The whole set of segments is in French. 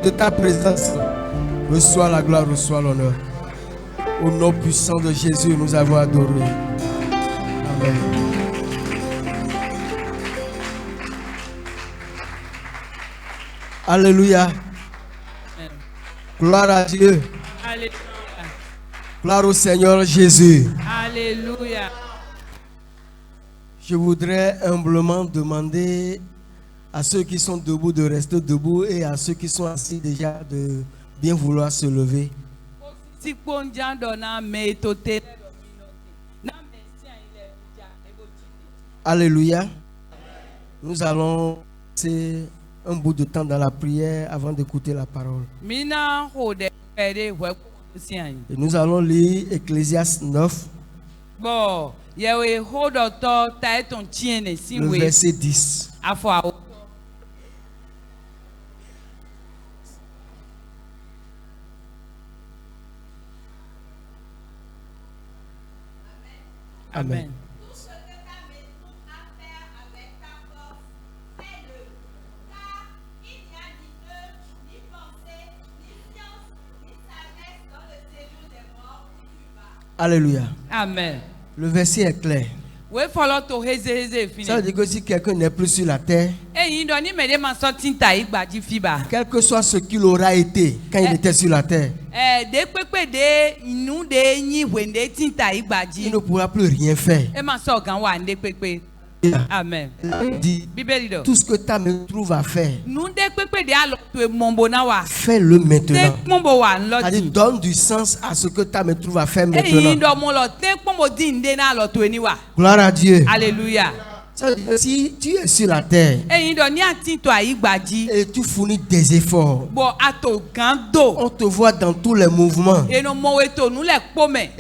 de ta présence. Reçois la gloire, reçois l'honneur. Au nom puissant de Jésus, nous avons adoré. Amen. Alléluia. Gloire à Dieu. Alléluia. Gloire au Seigneur Jésus. Alléluia. Je voudrais humblement demander à ceux qui sont debout de rester debout et à ceux qui sont assis déjà de bien vouloir se lever. Alléluia. Nous allons passer un bout de temps dans la prière avant d'écouter la parole. Et nous allons lire Ecclésiaste 9, le verset 10. Amen. Tout ce que ta main trouve à faire avec ta force, fais-le. Car il n'y a ni œuvre, ni pensée, ni science, ni sagesse dans le séjour des morts où tu vas. Alléluia. Amen. Le verset est clair. Ça veut dire que si quelqu'un n'est plus sur la terre, quel que soit ce qu'il aura été quand il était sur la terre, il ne pourra plus rien faire. Amen. Dit, tout ce que ta main trouve à faire, fais-le maintenant. C'est-à-dire, donne du sens à ce que ta main trouve à faire maintenant. Gloire à Dieu. Alléluia. Si tu es sur la terre et tu fournis des efforts, on te voit dans tous les mouvements, et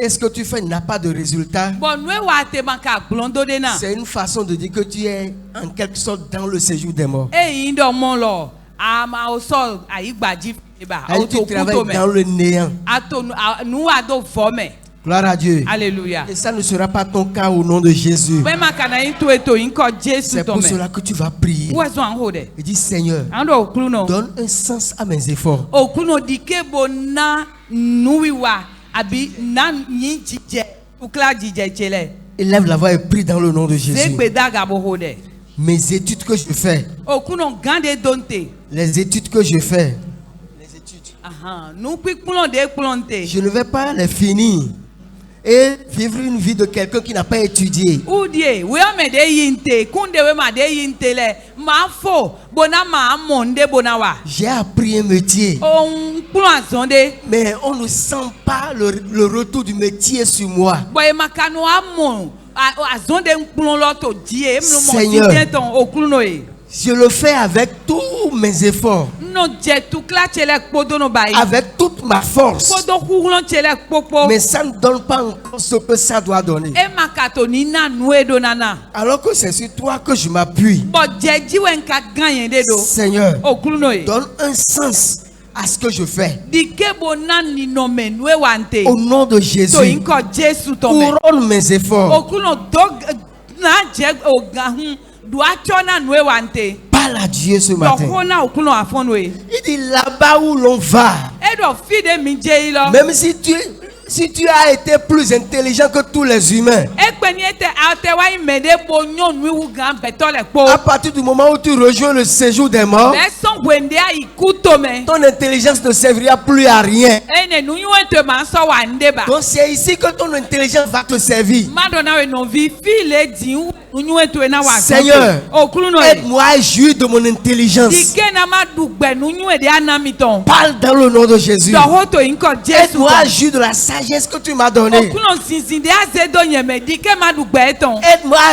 ce que tu fais n'a pas de résultat, c'est une façon de dire que tu es en quelque sorte dans le séjour des morts. Et tu travailles dans le néant. Gloire à Dieu. Alléluia. Et ça ne sera pas ton cas au nom de Jésus. C'est pour cela que tu vas prier. Et dis, Seigneur, donne un sens à mes efforts. Élève la voix et prie dans le nom de Jésus. Mes études que je fais, les études que je fais, je ne vais pas les finir et vivre une vie de quelqu'un qui n'a pas étudié. J'ai appris un métier, mais on ne sent pas le retour du métier sur moi. Seigneur, je le fais avec tous mes efforts, avec toute ma force, mais ça ne donne pas encore ce que ça doit donner. Alors que c'est sur toi que je m'appuie. Seigneur, donne un sens à ce que je fais. Au nom de Jésus, couronne mes efforts. Parle à Dieu ce matin. Il dit là-bas où l'on va, même si tu as été plus intelligent que tous les humains, à partir du moment où tu rejoins le séjour des morts, ton intelligence ne servira plus à rien. Donc c'est ici que ton intelligence va te servir. Seigneur, aide-moi à jouir de mon intelligence. Parle dans le nom de Jésus. Aide-moi à jouir de la sagesse que tu m'as donnée. Aide-moi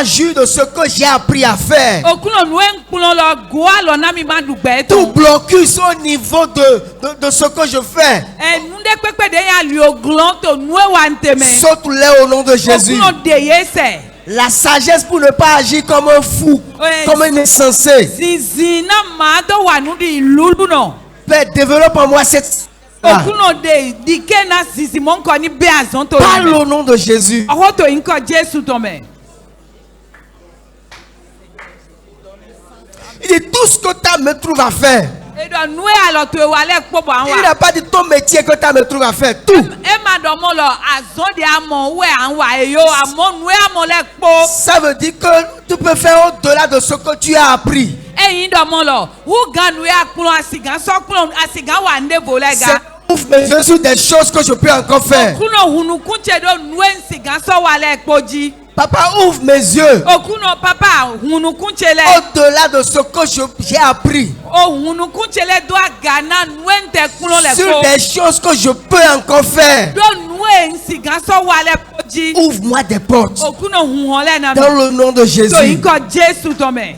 à jouir de ce que j'ai appris à faire. Tout blocus au niveau de ce que je fais, saute-les au nom de Jésus. La sagesse pour ne pas agir comme un fou, comme un insensé. Père, développe en moi cette... Parle au nom de Jésus. Il dit tout ce que ta main trouve à faire, Il n'a pas dit ton métier que tu me trouves à faire. Tout. Ça veut dire que tu peux faire au-delà de ce que tu as appris. C'est sur des choses que je peux encore faire. Papa, ouvre mes yeux. Au-delà de ce que j'ai appris. Sur des choses que je peux encore faire. Ouvre-moi des portes. Dans le nom de Jésus.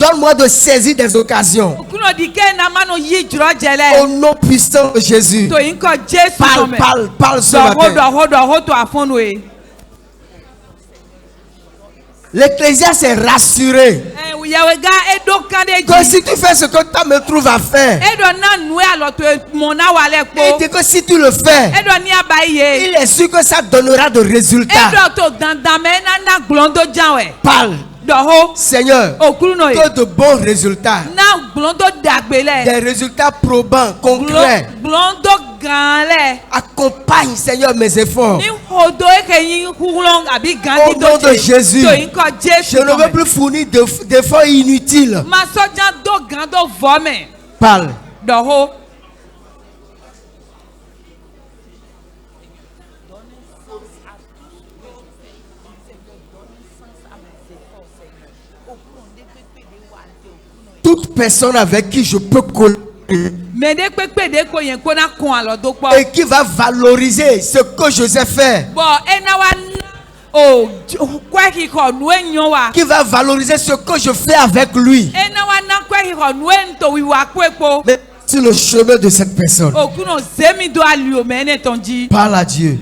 Donne-moi de saisir des occasions. Au nom puissant de Jésus. Parle ce matin. L'Ecclésiaste est rassuré que si tu fais ce que tu me trouves à faire, et que si tu le fais, il est sûr que ça donnera de résultats. Parle. Seigneur, que de bons résultats, des résultats probants, concrets, accompagne, Seigneur, mes efforts. Au nom de Jésus, je ne veux plus fournir d'efforts inutiles. Parle. Toute personne avec qui je peux collaborer et qui va valoriser ce que je sais faire, qui va valoriser ce que je fais avec lui, mais sur le chemin de cette personne, parle à Dieu.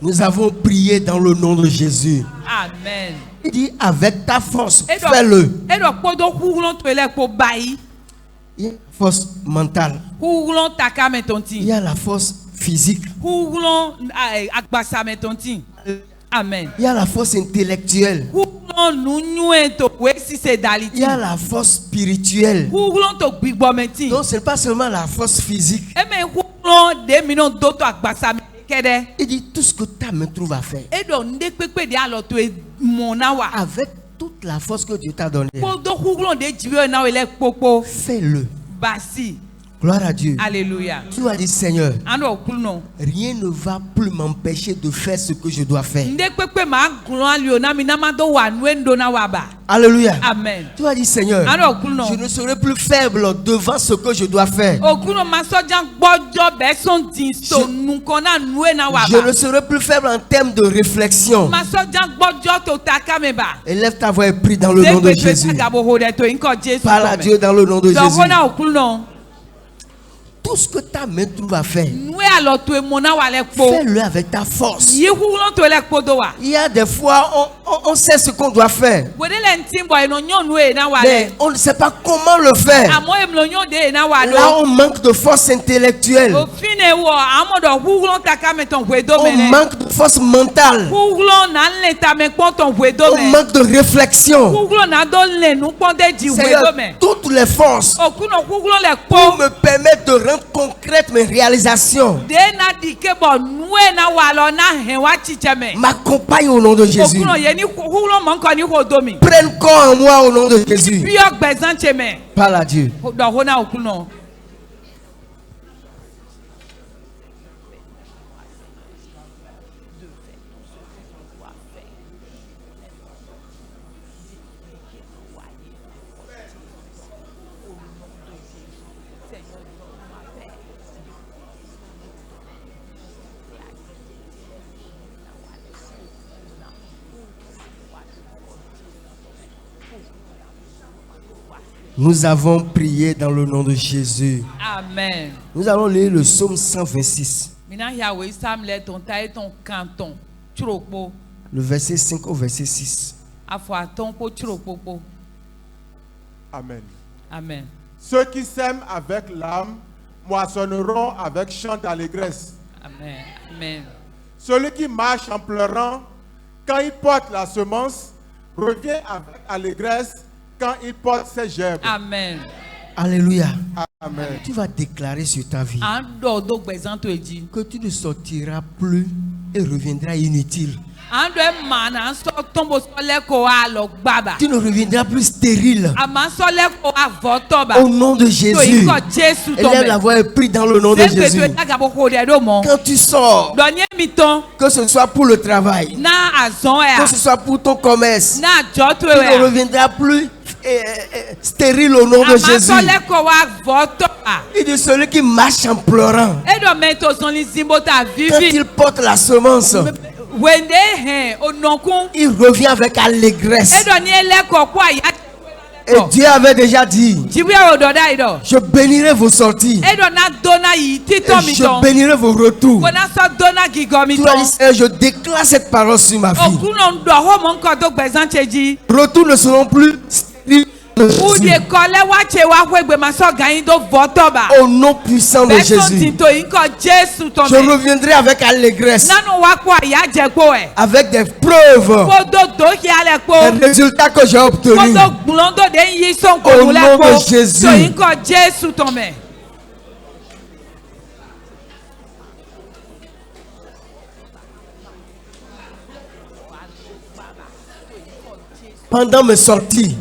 Nous avons prié dans le nom de Jésus. Amen. Il dit avec ta force, fais-le. Il y a la force mentale. Il y a la force physique. Amen. Il y a la force intellectuelle. Il y a la force spirituelle. Donc ce n'est pas seulement la force physique. Il dit tout ce que tu me trouves à faire. Avec toute la force que Dieu t'a donnée, fais-le. Gloire à Dieu. Alléluia. Tu vas dire Seigneur, rien ne va plus m'empêcher de faire ce que je dois faire. Alléluia. Amen. Tu vas dire Seigneur, je ne serai plus faible devant ce que je dois faire. Je ne serai plus faible en termes de réflexion. Élève ta voix et prie dans le nom de Jésus. Parle à Dieu dans le nom de Jésus. Tout ce que ta main trouve à faire, fais-le avec ta force. Il y a des fois, on sait ce qu'on doit faire, mais on ne sait pas comment le faire. Là, on manque de force intellectuelle. On manque de force mentale. On manque de réflexion. Seigneur, toutes les forces pour me permettre de rendre concrète mes réalisations, m'accompagne au nom de Jésus. Prenne corps en moi au nom de Jésus. Parle à Dieu. Nous avons prié dans le nom de Jésus. Amen. Nous allons lire le psaume 126. Le verset 5 au verset 6. Amen. Amen. Ceux qui sèment avec l'âme moissonneront avec chant d'allégresse. Amen. Amen. Celui qui marche en pleurant, quand il porte la semence, revient avec allégresse quand il porte ses gerbes. Amen. Alléluia. Amen. Tu vas déclarer sur ta vie que tu ne sortiras plus et reviendras inutile. Tu ne reviendras plus stérile. Au nom de Jésus. Élève la voix et prie dans le nom de Jésus. Quand tu sors, que ce soit pour le travail, que ce soit pour ton commerce, tu ne reviendras plus stérile au nom de Jésus. Il dit celui qui marche en pleurant, quand il porte la semence, il revient avec allégresse. Et Dieu avait déjà dit, je bénirai vos sorties et je bénirai vos retours. Tu as dit, Seigneur, je déclare cette parole sur ma vie. Retours ne seront plus stériles. Au nom puissant de Jésus, je reviendrai avec allégresse, avec des preuves, des résultats que j'ai obtenus. Au nom de Jésus. Pendant mes sorties,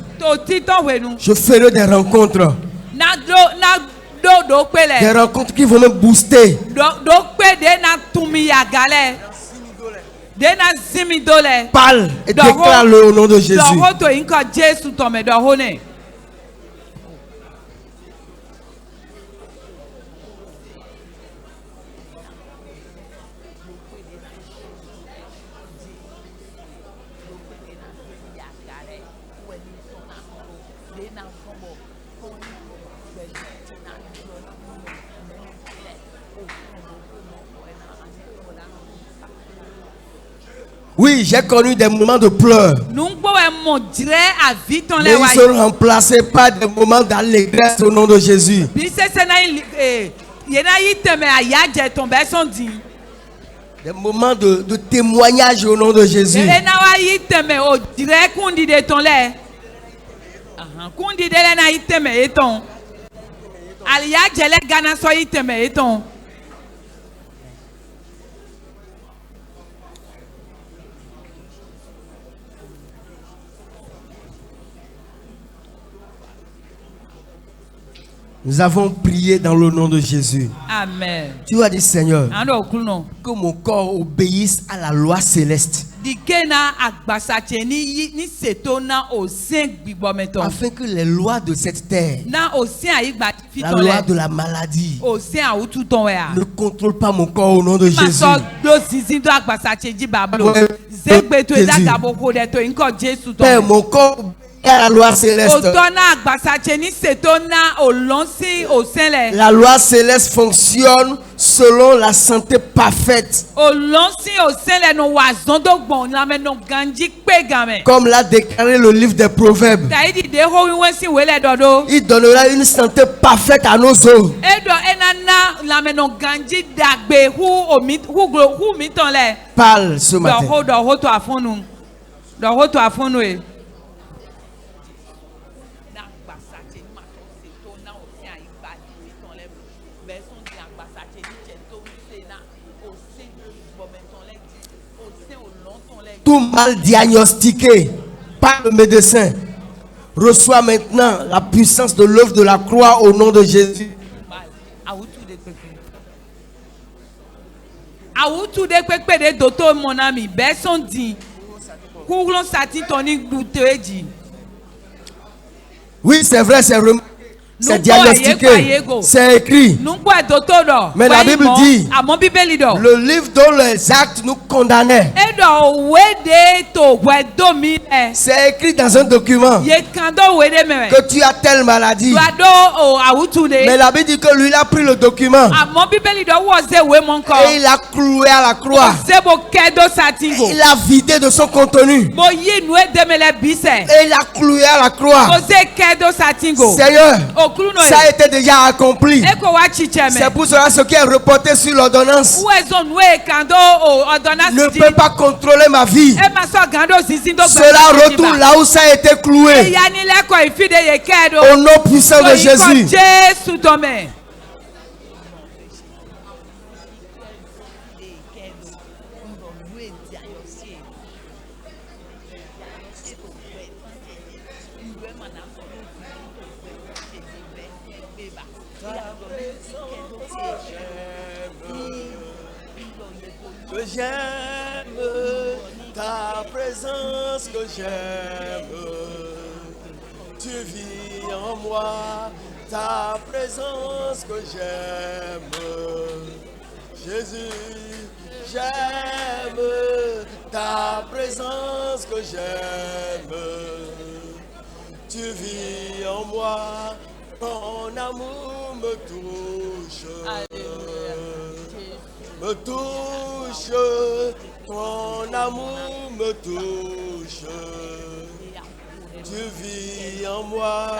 je ferai des rencontres. Des rencontres qui vont me booster. Parle et déclare-le au nom de Jésus. Oui, j'ai connu des moments de pleurs. Mais ils seront remplacés par des moments d'allégresse au nom de Jésus. Des moments de témoignage au nom de Jésus. Nous avons prié dans le nom de Jésus. Amen. Tu as dit, Seigneur, que mon corps obéisse à la loi céleste. Afin que les lois de cette terre, la loi de la maladie, ne contrôle pas mon corps au nom de Jésus. Père, mon corps à la loi céleste. La loi céleste fonctionne selon la santé parfaite. Comme l'a déclaré le livre des Proverbes. Il donnera une santé parfaite à nos os. Parle ce matin. Tout mal diagnostiqué par le médecin reçoit maintenant la puissance de l'œuvre de la croix au nom de Jésus. Oui, c'est vrai, c'est remarqué. C'est diagnostiqué, c'est écrit. Mais la Bible dit, le livre dont les actes nous condamnaient, c'est écrit dans un document que tu as telle maladie. Mais la Bible dit que lui, il a pris le document et il a cloué à la croix. Et il a vidé de son contenu et il a cloué à la croix. Seigneur, ça a été déjà accompli. C'est pour cela ce qui est reporté sur l'ordonnance ne peut pas contrôler ma vie. Cela retourne là où ça a été cloué. Au nom puissant de Jésus. Que j'aime ta présence, que j'aime. Tu vis en moi, ta présence que j'aime. Jésus, j'aime ta présence que j'aime. Tu vis en moi, ton amour me touche. Me touche, ton amour me touche. Tu vis en moi.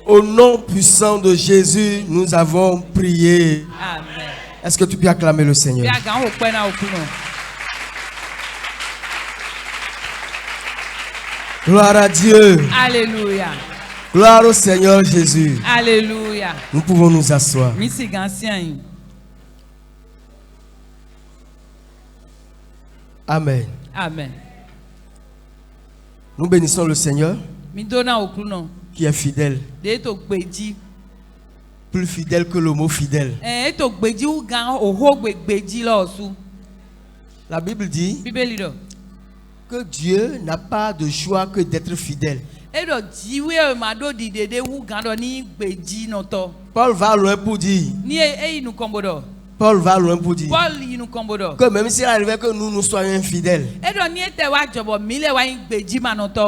Au nom puissant de Jésus, nous avons prié. Amen. Est-ce que tu peux acclamer le Seigneur? Gloire à Dieu. Alléluia. Gloire au Seigneur Jésus. Alléluia. Nous pouvons nous asseoir. Amen. Amen. Nous bénissons le Seigneur qui est fidèle. Plus fidèle que le mot fidèle. La Bible dit que Dieu n'a pas de choix que d'être fidèle. Paul va loin pour dire que même s'il arrivait que nous soyons infidèles,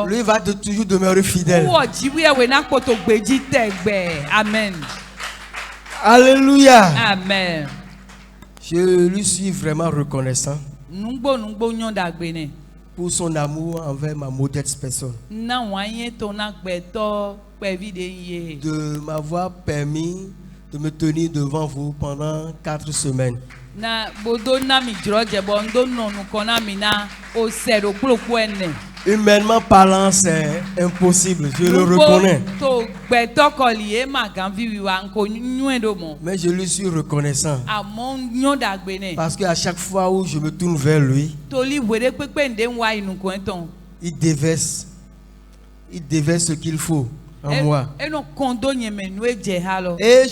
lui va toujours demeurer fidèle. Amen. Alléluia. Amen. Je lui suis vraiment reconnaissant pour son amour envers ma modeste personne, de m'avoir permis de me tenir devant vous pendant 4 semaines. Humainement parlant, c'est impossible, je le reconnais. Mais je lui suis reconnaissant parce qu'à chaque fois où je me tourne vers lui, il déverse ce qu'il faut en moi. Et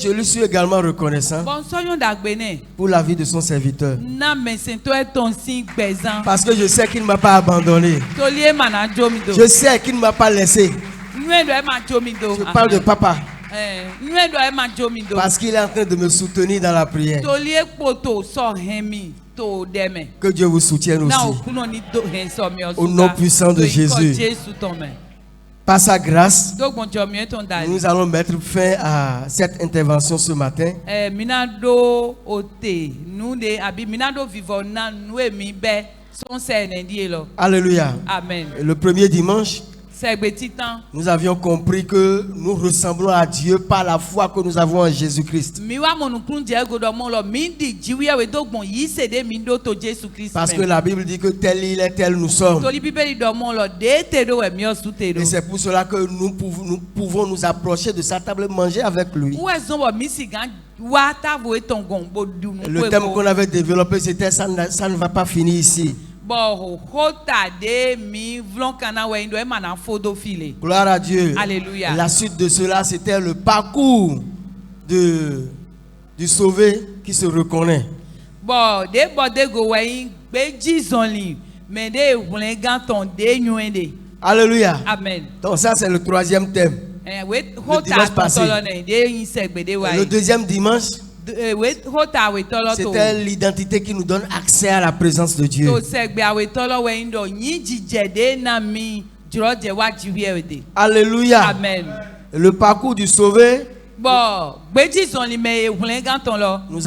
je lui suis également reconnaissant pour la vie de son serviteur. Parce que je sais qu'il ne m'a pas abandonné. Je sais qu'il ne m'a pas laissé. Je parle de papa. Parce qu'il est en train de me soutenir dans la prière. Que Dieu vous soutienne aussi. Au nom puissant de Jésus. Par sa grâce, nous allons mettre fin à cette intervention ce matin. Alléluia. Amen. Le premier dimanche, nous avions compris que nous ressemblons à Dieu par la foi que nous avons en Jésus-Christ. Parce que la Bible dit que tel il est, tel nous sommes. Et c'est pour cela que nous pouvons nous approcher de sa table et manger avec lui. Le thème qu'on avait développé, c'était ça ne va pas finir ici. Gloire à Dieu. Alléluia. La suite de cela, c'était le parcours du sauvé qui se reconnaît. Alléluia. Amen. Donc ça, c'est le troisième thème. le dimanche passé. Le deuxième dimanche, c'était l'identité qui nous donne accès à la présence de Dieu. Alléluia. Amen. Le parcours du sauvé nous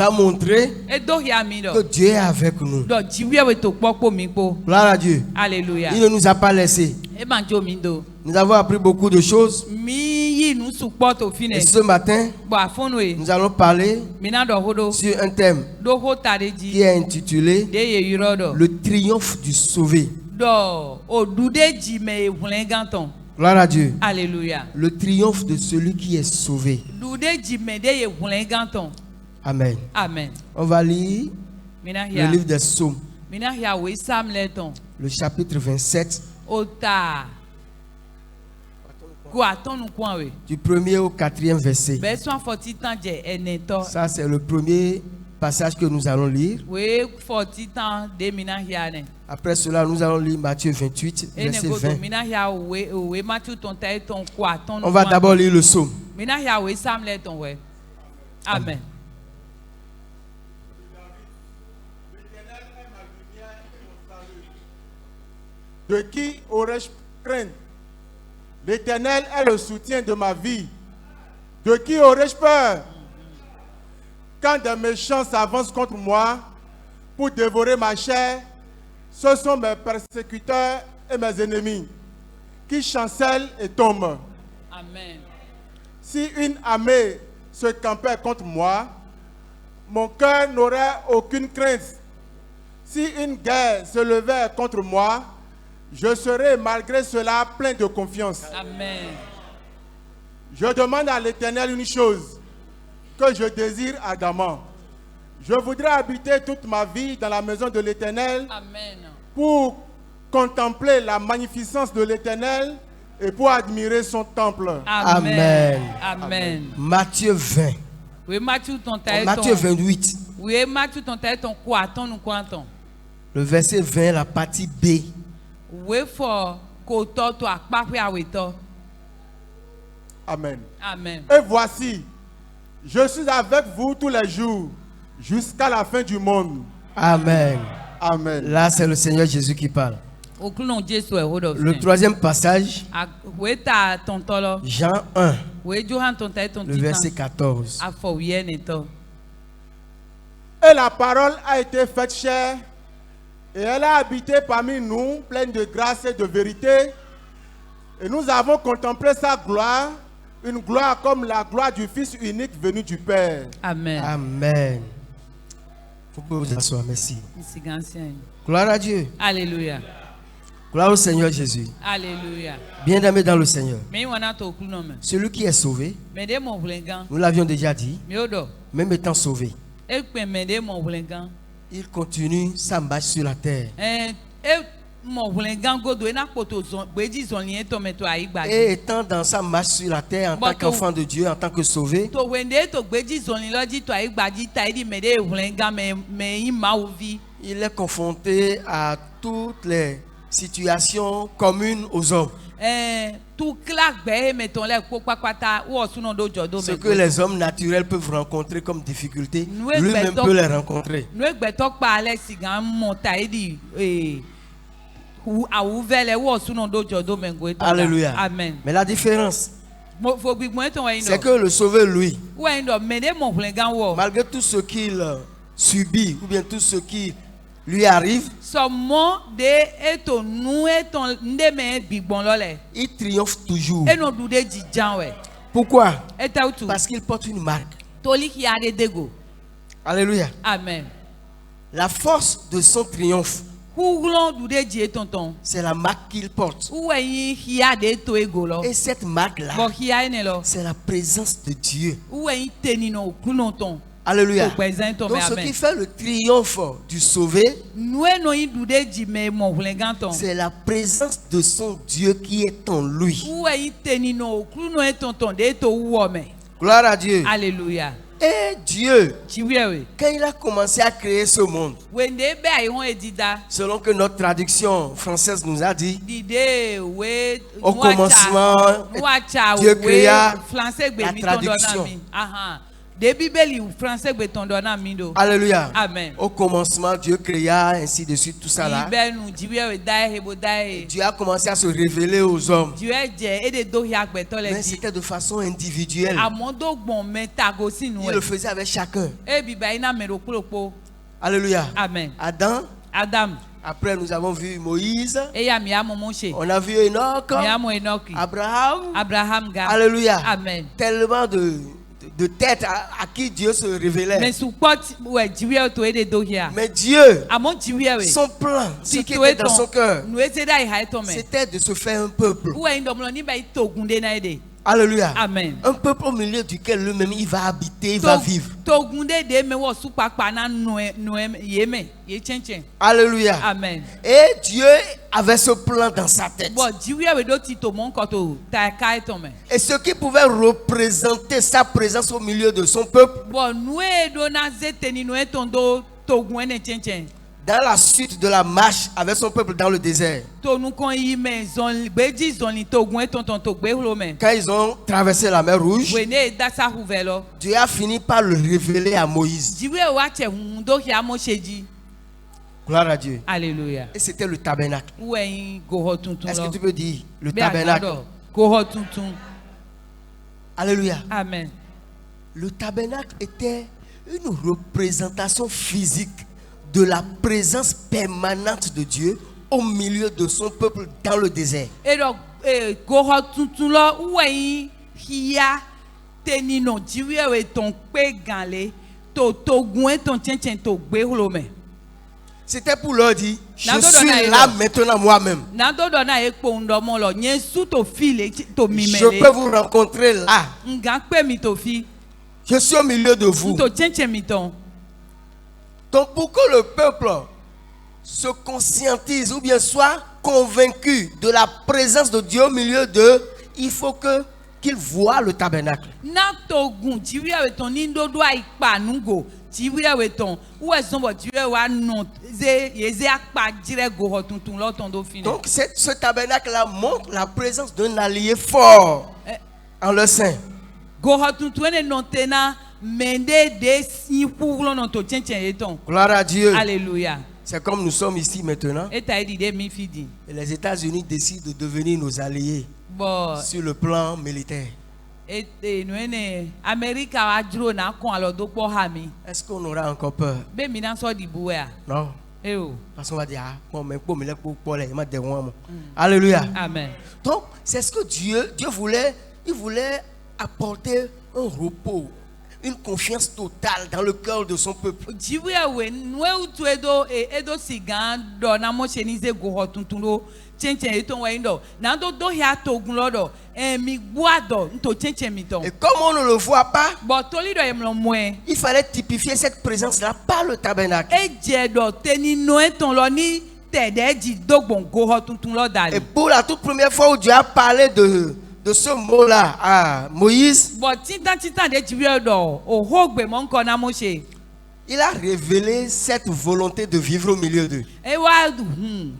a montré que Dieu est avec nous. Gloire à Dieu. Alléluia. Il ne nous a pas laissés. Nous avons appris beaucoup de choses. Et ce matin, nous allons parler sur un thème qui est intitulé Le triomphe du sauvé. Gloire à Dieu. Alléluia. Le triomphe de celui qui est sauvé. Amen. Amen. On va lire le livre des Psaumes, le chapitre 27, du 1er au 4e verset. Ça, c'est le premier passage que nous allons lire. Après cela, nous allons lire Matthieu 28, verset 20. On va d'abord lire le psaume. Amen. De qui aurais-je crainte? L'Éternel est le soutien de ma vie. De qui aurais-je peur? Quand des méchants s'avancent contre moi pour dévorer ma chair, ce sont mes persécuteurs et mes ennemis qui chancellent et tombent. Amen. Si une armée se campait contre moi, mon cœur n'aurait aucune crainte. Si une guerre se levait contre moi, je serai malgré cela plein de confiance. Amen. Je demande à l'Éternel une chose que je désire ardemment. Je voudrais habiter toute ma vie dans la maison de l'Éternel pour contempler la magnificence de l'Éternel et pour admirer son temple. Amen. Amen. Matthieu 20. Matthieu 28. Le verset 20, la partie B. Amen. Amen. Et voici, je suis avec vous tous les jours jusqu'à la fin du monde. Amen. Amen. Là, c'est le Seigneur Jésus qui parle. Le troisième passage, Jean 1, le verset 14. Et la parole a été faite chair, et elle a habité parmi nous, pleine de grâce et de vérité. Et nous avons contemplé sa gloire, une gloire comme la gloire du Fils unique venu du Père. Amen. Amen. Vous pouvez vous asseoir, merci. Gloire à Dieu. Alléluia. Gloire au Seigneur Jésus. Alléluia. Bien-aimé dans le Seigneur. Celui qui est sauvé, nous l'avions déjà dit, même étant sauvé, il continue sa marche sur la terre. Et étant dans sa marche sur la terre en tant qu'enfant de Dieu, en tant que sauvé, il est confronté à toutes les situations communes aux hommes. Ce que les hommes naturels peuvent rencontrer comme difficulté, lui-même peut les rencontrer. Alléluia. Amen. Mais la différence, c'est que le sauvé, lui, malgré tout ce qu'il subit ou bien tout ce qui lui arrive, il triomphe toujours. Pourquoi? Parce qu'il porte une marque. Alléluia. Amen. La force de son triomphe, c'est la marque qu'il porte. Et cette marque-là, c'est la présence de Dieu. Alléluia. Donc ce qui fait le triomphe du sauvé, c'est la présence de son Dieu qui est en lui. Gloire à Dieu. Alléluia. Et Dieu, Jiwewe. quand il a commencé à créer ce monde, Wende be ayi hon edida. selon que notre traduction française nous a dit, Dide we au commencement, Dieu créa français gbe la mi tondo na traduction. mi. Aha. De Bible français gbe tondo na mi do. Alléluia. Amen. Au commencement, Dieu créa ainsi de suite, tout ça là. Ibenu jiwewe dai hebo dai. Dieu a commencé à se révéler aux hommes. Dieu je e de do ya gbeto le Mais di. c'était de façon individuelle. Amondo gbon meta go sinu Il le faisait avec chacun. e biba ina mero kpolokpo. Alléluia. Amen. Adam, Adam. après nous avons vu Moïse, Eya mi amo moshe. on a vu Enoch, Mi amo Enoki. Abraham. Abraham ga. Alléluia. Amen. Tellement de têtes à qui Dieu se révélait. Mais support ouais jiwewe to e de do ya. Mais Dieu, Amon jiwewe. son plan, ce Si qui to était dans son cœur, nous ete dai ha eto me. c'était de se faire un peuple. Uwe indomlo ni ba itogunde na ede. Alléluia. Amen. Un peuple au milieu duquel lui-même il va habiter, il va vivre. Togunde de me wo supapa na noem yeme ye chenchen. Alléluia. Amen. Et Dieu avait ce plan dans sa tête. Bon jiwewe do ti to mon koto ta ka eto me. Et ce qui pouvait représenter sa présence au milieu de son peuple, Bon nous do na zete ni no etondo togun ene chenchen. dans la suite de la marche avec son peuple dans le désert, To nu kon yi me zon beji zon ni togun etonton to gbe hlo me. quand ils ont traversé la mer Rouge, We ne da sa huvelo. Dieu a fini par le révéler à Moïse. Jiwewe wa che hun do ya mo sheji. Gloire à Dieu. Alléluia. Et c'était le tabernacle. Uwe yin goho tuntun Est-ce lo. que tu peux dire le Be tabernacle? agado. Goho tuntun. Alléluia. Amen. Le tabernacle était une représentation physique de la présence permanente de Dieu au milieu de son peuple dans le désert. Edo goho tuntun lo uwe yin hiya teni no jiwewe ton pe ganle to togun ton chenchen to gbe hlo me. C'était pour leur dire, je Nando suis dona là edo. maintenant moi-même. Na do do na ekpo ndomo lo yen su to file to Je mimele. peux vous rencontrer là. Nga pe mi to fi. Je suis au milieu de vous. To chenchen mi ton. Donc pour que le peuple se conscientise ou bien soit convaincu de la présence de Dieu au milieu d'eux, il faut qu'il voit le tabernacle. Na togun jiwewe ton ni ndo do aipa nugo. Jiwewe ton uwe zonbo jiwewe wa non ze yeze akpa jire goho tuntun lo ton do fine. Donc ce tabernacle-là montre la présence d'un allié fort en leur sein. Goho tuntun ne non tena mende de si pour non to chenchen eton. Gloire à Dieu. Alléluia. C'est comme nous sommes ici maintenant. Et ta dit de mi fidi. Et les États-Unis décident de devenir nos alliés Bon sur le plan militaire. et no ene America wa dro na kon alo do po ha mi. Est-ce qu'on aura encore peur? Be mi na so di buwe a. Non. Eh o. Parce qu'on va dire, ah, bon, mais pour me le pour les, il m'a dit, Alléluia. Amen. Donc, c'est ce que Dieu voulait, il voulait apporter un repos, une confiance totale dans le cœur de son peuple. Jiwewe nwe utu edo sigan do na mo se ni ze goho tuntun lo chenchen eton we ndo. Na do ya togun lodo mi guado nto chenchen mi ton. Et comme on ne le voit pas, But toli do emlo mwe. il fallait typifier cette présence-là par le tabernacle. Eje do teni no eton lo ni tede ji dogbon goho tuntun lo Et dali. pour la toute première fois où Dieu a parlé de ce mot-là à Moïse, But titan de jiwewe do o hogbe mo nko na mo se. il a révélé cette volonté de vivre au milieu d'eux. E wa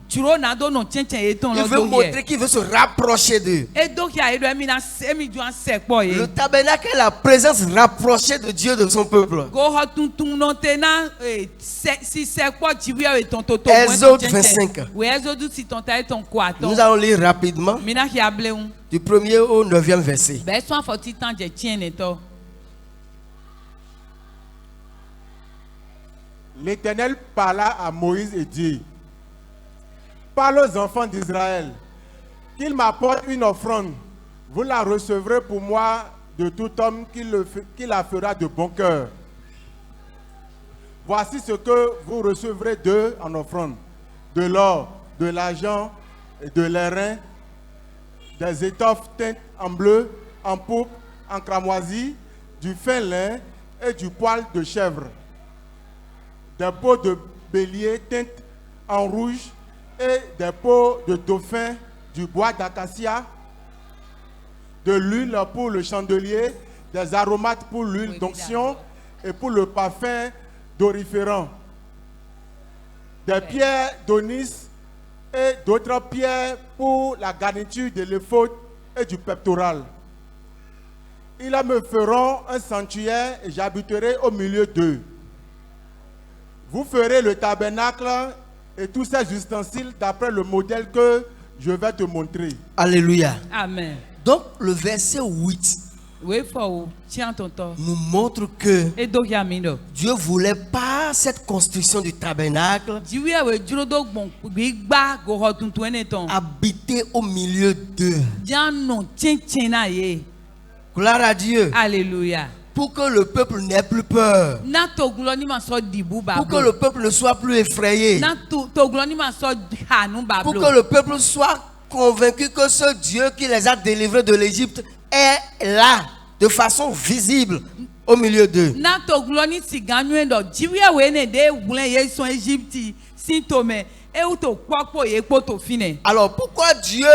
churo na do no chenchen eton Il lo veut do montrer ye. qu'il veut se rapprocher d'eux. E do ya edo mi na se mi ju an se po ye. Le tabernacle est la présence rapprochée de Dieu de son peuple. Goho tuntun no tena si se po jiwewe ton to Exode 25. We Exode si ton ta ton kwa ton. Nous allons lire rapidement Mina ki ableun. du 1er au 9e verset. Be so for titan je tiene to. L'Éternel parla à Moïse et dit, parle aux enfants d'Israël, qu'ils m'apportent une offrande. Vous la recevrez pour moi de tout homme qui la fera de bon cœur. Voici ce que vous recevrez d'eux en offrande. De l'or, de l'argent, de l'airain, des étoffes teintes en bleu, en pourpre, en cramoisi, du fin lin et du poil de chèvre. Des peaux de bélier teintes en rouge et des peaux de dauphin, du bois d'acacia, de l'huile pour le chandelier, des aromates pour l'huile d'onction et pour le parfum d'oriférant. Des pierres d'onyx et d'autres pierres pour la garniture de l'éphod et du pectoral. Ils me feront un sanctuaire et j'habiterai au milieu d'eux. Vous ferez le tabernacle et tous ces ustensiles d'après le modèle que je vais te montrer. Alléluia. Amen. Donc le verset 8 nous montre que Dieu voulait pas cette construction du tabernacle habiter au milieu d'eux. Gloire à Dieu. Alléluia. Pour que le peuple n'ait plus peur. Pour que le peuple ne soit plus effrayé. Pour que le peuple soit convaincu que ce Dieu qui les a délivrés de l'Égypte est là, de façon visible, au milieu d'eux. Alors pourquoi Dieu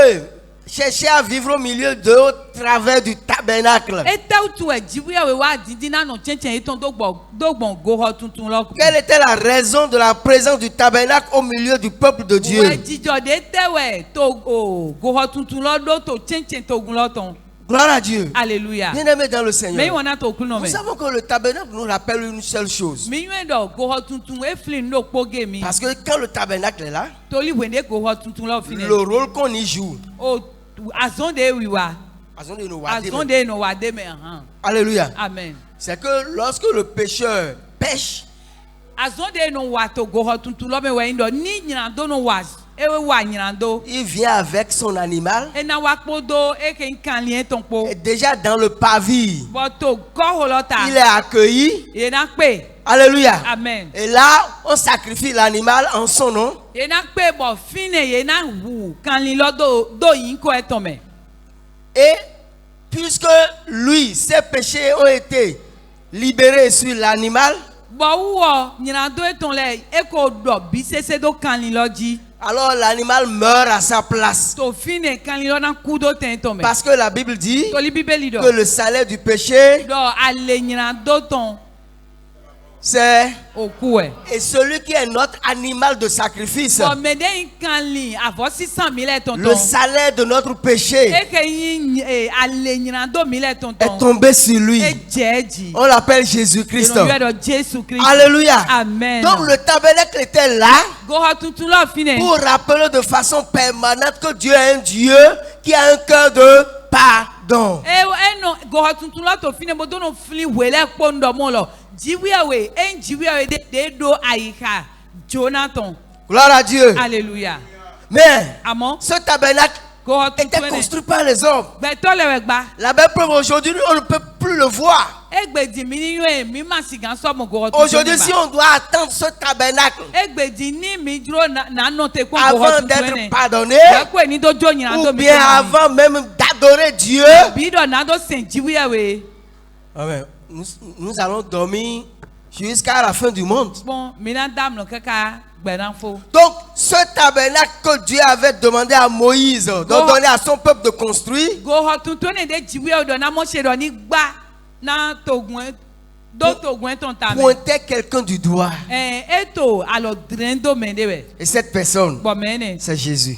cherchait à vivre au milieu d'eux au travers du tabernacle? Quelle était la raison de la présence du tabernacle au milieu du peuple de Dieu? Gloire à Dieu. Alléluia. Bien-aimés dans le Seigneur, nous savons que le tabernacle nous rappelle une seule chose. Parce que quand le tabernacle est là, le rôle qu'on y joue, alléluia, amen, c'est que lorsque le pécheur pêche, il vient avec son animal et déjà dans le pavis il est accueilli. Alléluia. Amen. Et là on sacrifie l'animal en son nom. Et puisque lui, ses péchés ont été libérés sur l'animal, alors l'animal meurt à sa place. Parce que la Bible dit que le salaire du péché, c'est et celui qui est notre animal de sacrifice, le salaire de notre péché est tombé sur lui. On l'appelle Jésus-Christ. Alléluia. Amen. Donc le tabernacle était là pour rappeler de façon permanente que Dieu est un Dieu qui a un cœur de pardon. Gloire à Dieu. Alléluia. Mais ce tabernacle était construit par les hommes. La belle preuve, aujourd'hui, on ne peut plus le voir. Aujourd'hui, si on doit attendre ce tabernacle avant d'être pardonné, ou bien avant même d'adorer Dieu, amen, nous allons dormir jusqu'à la fin du monde. Donc, ce tabernacle que Dieu avait demandé à Moïse de donner à son peuple de construire, pointait quelqu'un du doigt. Et cette personne, c'est Jésus.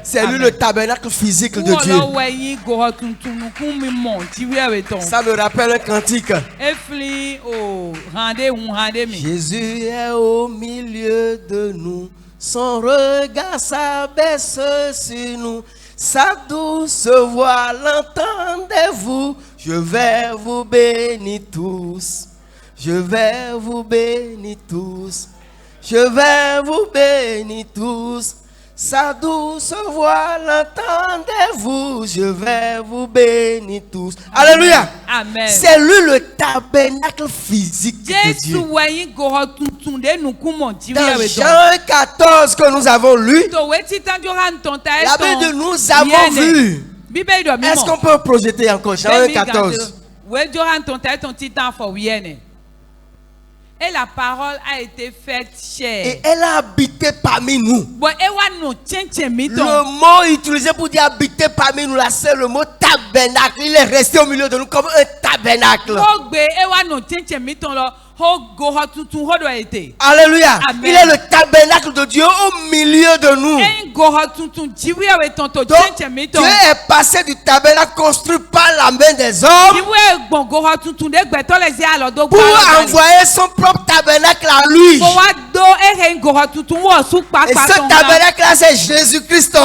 C'est lui le tabernacle physique de Dieu. Ça me rappelle un cantique. Jésus est au milieu de nous, son regard s'abaisse sur nous, sa douce voix l'entendez-vous? Je vais vous bénir tous, je vais vous bénir tous, je vais vous bénir tous. Sa douce voix l'entendez-vous? Je vais vous bénir tous. Alléluia. Amen. C'est lui le tabernacle physique de Dieu. Dans Jean 14 que nous avons lu, la Bible nous avons vu. Est-ce qu'on peut projeter encore Jean 14? Et la parole a été faite chair. Et elle a habité parmi nous. Bon, et wa no Le mot utilisé pour dire habiter parmi nous, là, c'est le mot tabernacle. Il est resté au milieu de nous comme un tabernacle. Alléluia. Amen. Il est le tabernacle de Dieu au milieu de nous. Donc, Dieu est passé du tabernacle construit par la main des hommes pour envoyer son propre tabernacle à lui. Et ce tabernacle-là, c'est Jésus-Christ.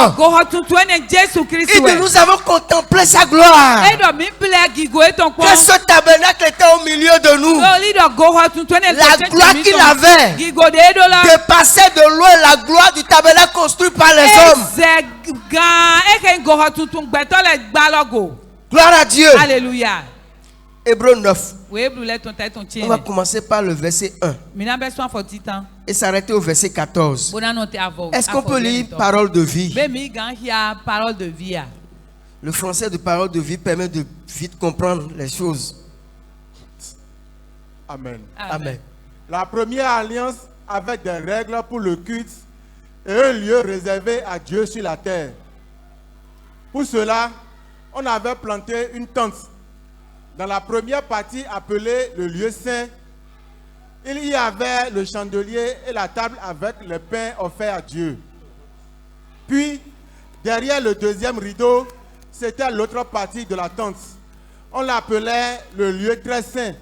Et nous avons contemplé sa gloire. Que ce tabernacle était au milieu de nous. La gloire qu'il avait dépassait de loin la gloire du tabernacle construit par les hommes. Gloire à Dieu. Alléluia. Hébreux 9. On On va commencer par le verset 1 et s'arrêter au verset 14. Est-ce qu'on peut lire parole de vie? Le français de parole de vie permet de vite comprendre les choses. Amen. Amen. La première alliance avait des règles pour le culte et un lieu réservé à Dieu sur la terre. Pour cela, on avait planté une tente. Dans la première partie appelée le lieu saint, il y avait le chandelier et la table avec les pains offerts à Dieu. Puis, derrière le deuxième rideau, c'était l'autre partie de la tente. On l'appelait le lieu très saint.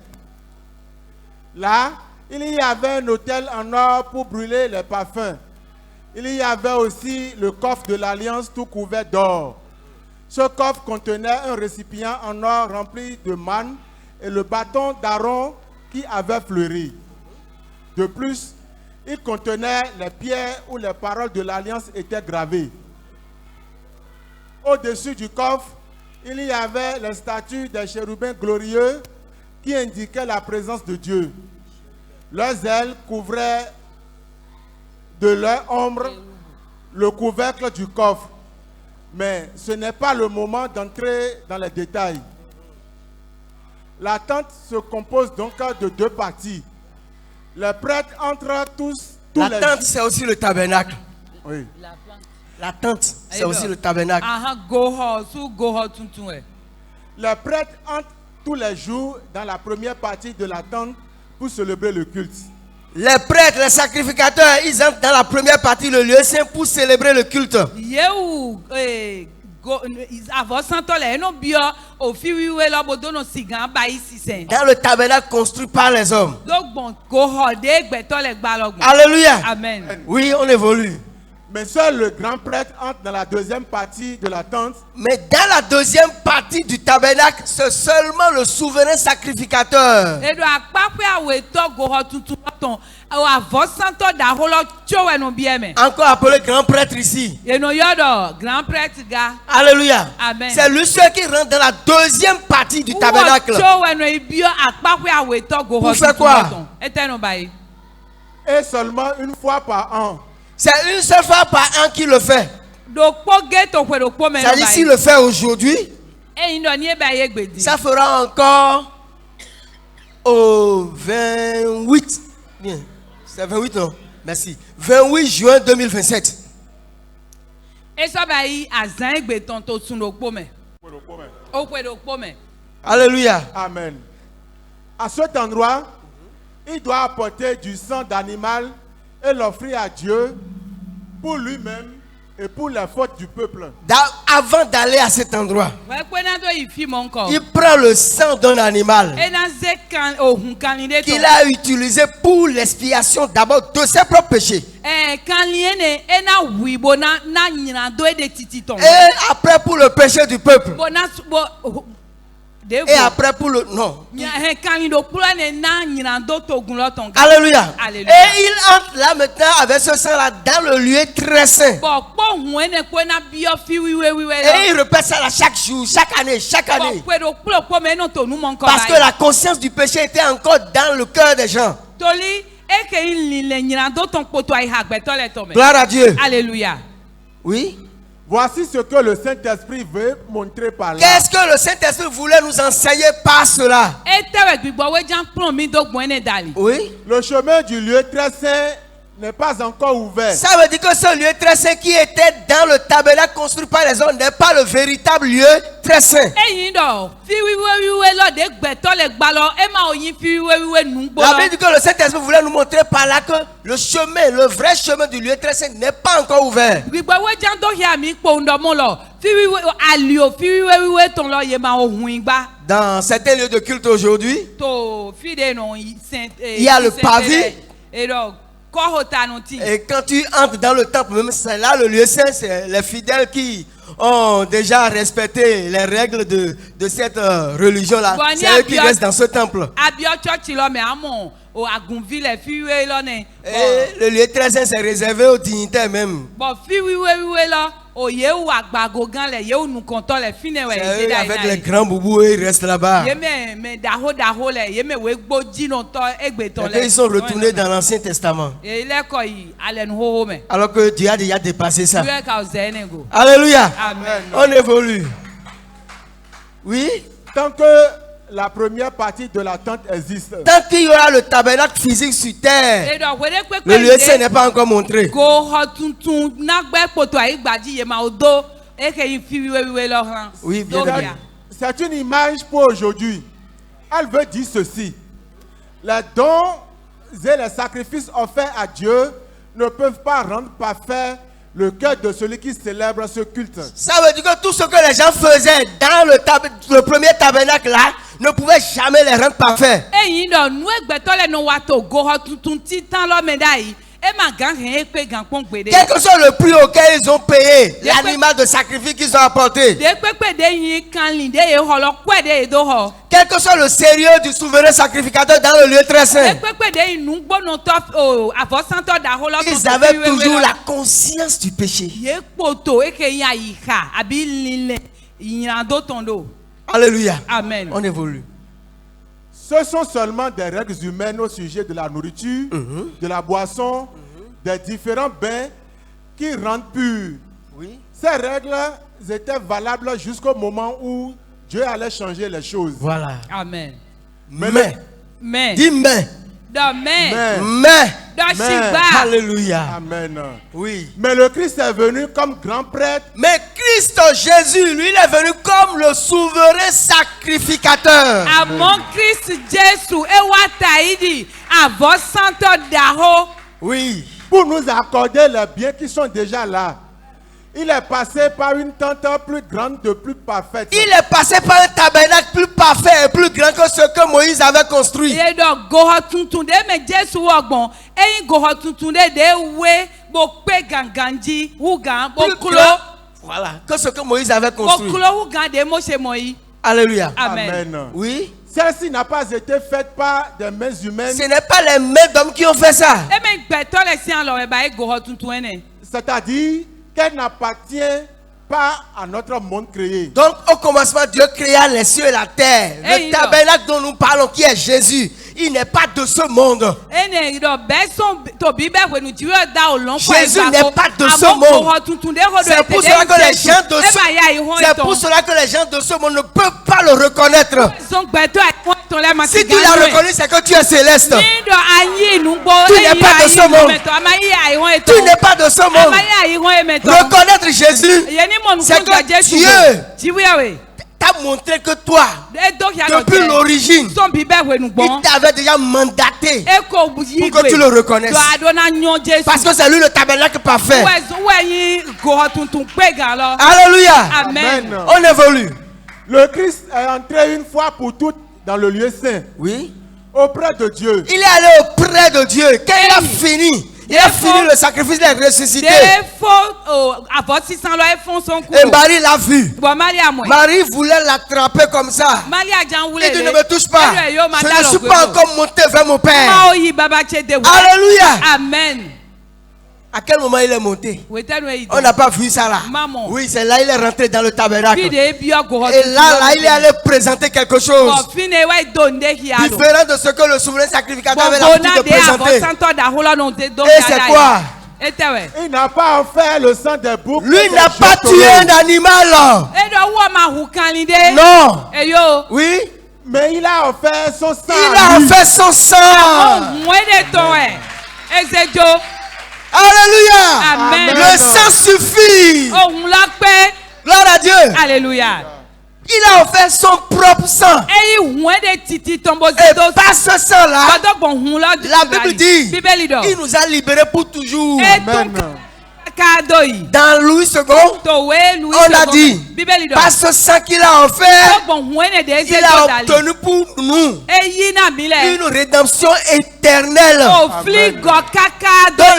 Là, il y avait un autel en or pour brûler les parfums. Il y avait aussi le coffre de l'alliance tout couvert d'or. Ce coffre contenait un récipient en or rempli de manne et le bâton d'Aaron qui avait fleuri. De plus, il contenait les pierres où les paroles de l'alliance étaient gravées. Au-dessus du coffre, il y avait les statues des chérubins glorieux qui indiquaient la présence de Dieu. Leurs ailes couvraient de leur ombre le couvercle du coffre. Mais ce n'est pas le moment d'entrer dans les détails. La tente se compose donc de deux parties. Les prêtres entrent tous La les tente, c'est aussi le tabernacle. Oui. La tente, c'est aussi le tabernacle. Les prêtres entrent tous les jours dans la première partie de la tente pour célébrer le culte. Les prêtres, les sacrificateurs, ils entrent dans la première partie, le lieu saint, pour célébrer le culte. Dans le tabernacle construit par les hommes. Alléluia. Amen. Oui, on évolue. Mais seul le grand prêtre entre dans la deuxième partie de la tente. Mais dans la deuxième partie du tabernacle, c'est seulement le souverain sacrificateur. Encore appelé grand prêtre ici. Alléluia. Amen. C'est lui seul qui rentre dans la deuxième partie du tabernacle. Pour faire quoi? Et seulement une fois par an. C'est une seule fois par an qu'il le fait. C'est-à-dire s'il le fait aujourd'hui, ça fera encore au 28. Bien. C'est 28 non? Merci. 28 juin 2027. Alléluia. Amen. À cet endroit, il doit apporter du sang d'animal et l'offrir à Dieu pour lui-même et pour les fautes du peuple. Avant d'aller à cet endroit, il prend le sang d'un animal qu'il a utilisé pour l'expiation d'abord de ses propres péchés. Et après pour le péché du peuple. Et après pour le... Non. Alléluia. Alléluia. Et il entre là maintenant avec ce sang-là dans le lieu très saint. Et il répète ça là chaque jour, chaque année, chaque année. Parce que la conscience du péché était encore dans le cœur des gens. Gloire à Dieu. Alléluia. Oui. Voici ce que le Saint-Esprit veut montrer par là. Qu'est-ce que le Saint-Esprit voulait nous enseigner par cela? Oui. Le chemin du lieu très saint n'est pas encore ouvert. Ça veut dire que ce lieu très saint qui était dans le tabernacle construit par les hommes n'est pas le véritable lieu très saint. La Bible dit que le Saint-Esprit voulait nous montrer par là que le chemin, le vrai chemin du lieu très saint n'est pas encore ouvert. Dans certains lieux de culte aujourd'hui, il y a le pavé. Et quand tu entres dans le temple, même c'est là le lieu saint, c'est les fidèles qui ont déjà respecté les règles de cette religion-là. C'est eux qui restent dans ce temple. Et le lieu très saint, c'est réservé aux dignitaires même. C'est eux avec les grands boubous, ils restent là-bas. Ils sont retournés dans l'Ancien Testament. Alors que Dieu a déjà dépassé ça. Alléluia. Amen. On évolue. Oui. Tant que la première partie de la tente existe, tant qu'il y aura le tabernacle physique sur terre, le lieu saint n'est pas encore montré. Oui, bien sûr. C'est une image pour aujourd'hui. Elle veut dire ceci: les dons et les sacrifices offerts à Dieu ne peuvent pas rendre parfait le cœur de celui qui célèbre ce culte. Ça veut dire que tout ce que les gens faisaient dans le premier tabernacle là ne pouvait jamais les rendre parfaits. Quel que soit le prix auquel ils ont payé l'animal de sacrifice qu'ils ont apporté, quel que soit le sérieux du souverain sacrificateur dans le lieu très saint, ils avaient toujours la conscience du péché. Alléluia. Amen. On évolue. Ce sont seulement des règles humaines au sujet de la nourriture, de la boisson, des différents bains qui rendent purs. Oui. Ces règles étaient valables jusqu'au moment où Dieu allait changer les choses. Voilà. Amen. Mais. Dis mais. Mais. Alléluia. Amen. Oui. Mais le Christ est venu comme grand prêtre. Mais Christ Jésus, lui, il est venu comme le souverain sacrificateur. Oui. Pour nous accorder les biens qui sont déjà là. Il est passé par une tente plus grande et plus parfaite. Il est passé par un tabernacle plus parfait et plus grand que ce que Moïse avait construit. Voilà, que ce que Moïse avait construit. Alléluia. Amen. Oui. Celle-ci n'a pas été faite par des mains humaines. Ce n'est pas les mains d'hommes qui ont fait ça. C'est-à-dire qu'elle n'appartient pas à notre monde créé. Donc au commencement, Dieu créa les cieux et la terre. Le tabernacle dont nous parlons, qui est Jésus, il n'est pas de ce monde. Jésus n'est pas de ce monde. C'est pour cela que les gens de ce monde ne peuvent pas le reconnaître. Si tu l'as reconnu, c'est que tu es céleste. Tu n'es pas de ce monde. Tu n'es pas de ce monde. Reconnaître Jésus, c'est que Dieu t'a montré que toi, depuis l'origine, il t'avait déjà mandaté pour que tu le reconnaisses. Parce que c'est lui le tabernacle parfait. Alléluia. Amen. On évolue. Le Christ est entré une fois pour toutes dans le lieu saint. Oui. Auprès de Dieu. Il est allé auprès de Dieu. Quand il a fini, il a fini le sacrifice, il est ressuscité. Et Marie l'a vu. Marie voulait l'attraper comme ça. Il dit: ne me touche pas. Je ne suis pas encore monté vers mon Père. Alléluia. Amen. À quel moment il est monté? On n'a pas vu ça là. Oui, c'est là il est rentré dans le tabernacle. Et là, il est allé présenter quelque chose différent de ce que le souverain sacrificateur avait l'habitude de présenter. Et c'est quoi? Il n'a pas offert le sang des boucs. Lui n'a pas tué un animal. Non. Oui. Mais il a offert son sang. Il a offert son sang. Alléluia. Amen. Le sang suffit. Gloire à Dieu. Alléluia. Il a offert son propre sang. Et par ce sang-là, la Bible dit, il nous a libérés pour toujours. Amen. Dans Louis II, on a dit, par ce sang qu'il a offert, il a obtenu pour nous une rédemption éternelle. Donc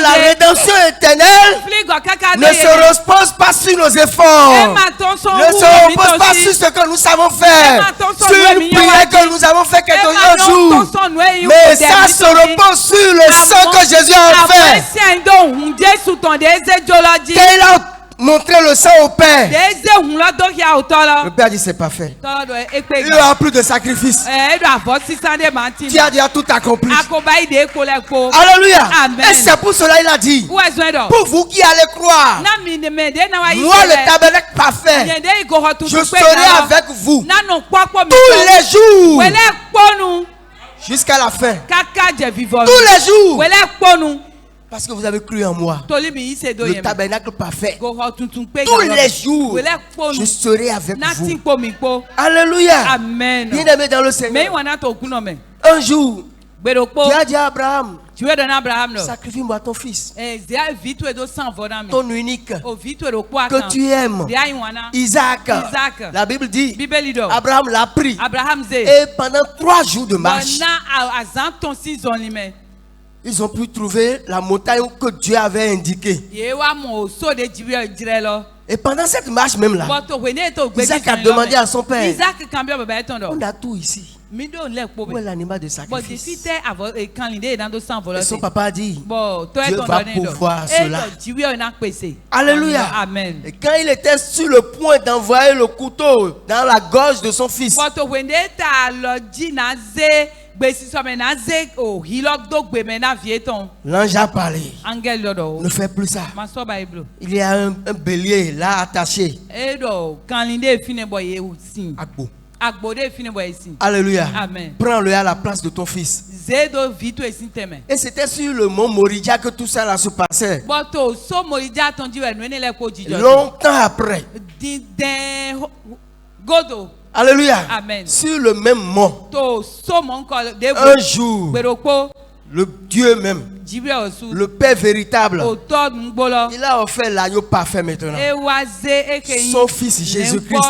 la rédemption éternelle ne se repose pas sur nos efforts, ne se repose pas sur ce que nous savons faire, sur une prière que nous avons fait quelques jours, mais ça se repose sur le sang que Jésus a offert. Quand il a montré le sang au Père, le Père dit c'est pas fait. Il n'y aura plus de sacrifice. Tu as déjà tout accompli. Alléluia. Et c'est pour cela qu'il a dit, pour vous qui allez croire, moi le tabernacle parfait, je serai avec vous tous les jours jusqu'à la fin. Tous les jours. Parce que vous avez cru en moi. Le tabernacle parfait. Tous les jours, je serai avec vous. Alléluia. Amen. Bien-aimé dans le Seigneur. Un jour, tu as dit à Abraham, sacrifie-moi ton fils, ton unique, que tu aimes, Isaac. La Bible dit, Abraham l'a pris. Et pendant 3 jours de marche, ils ont pu trouver la montagne que Dieu avait indiquée. Et pendant cette marche même là, Isaac a demandé à son père, on a tout ici. Où est l'animal de sacrifice? Et son papa a dit, Dieu va pouvoir cela. Alléluia. Amen. Et quand il était sur le point d'envoyer le couteau dans la gorge de son fils, l'ange a parlé. Ne fais plus ça. Il y a un bélier là attaché. Alléluia. Amen. Prends-le à la place de ton fils. Et c'était sur le mont Moridia que tout ça là se passait. Longtemps après. Alléluia. Amen. Sur le même mont. Un jour, le Dieu même, le Père véritable, il a offert l'agneau parfait maintenant. Son fils Jésus-Christ.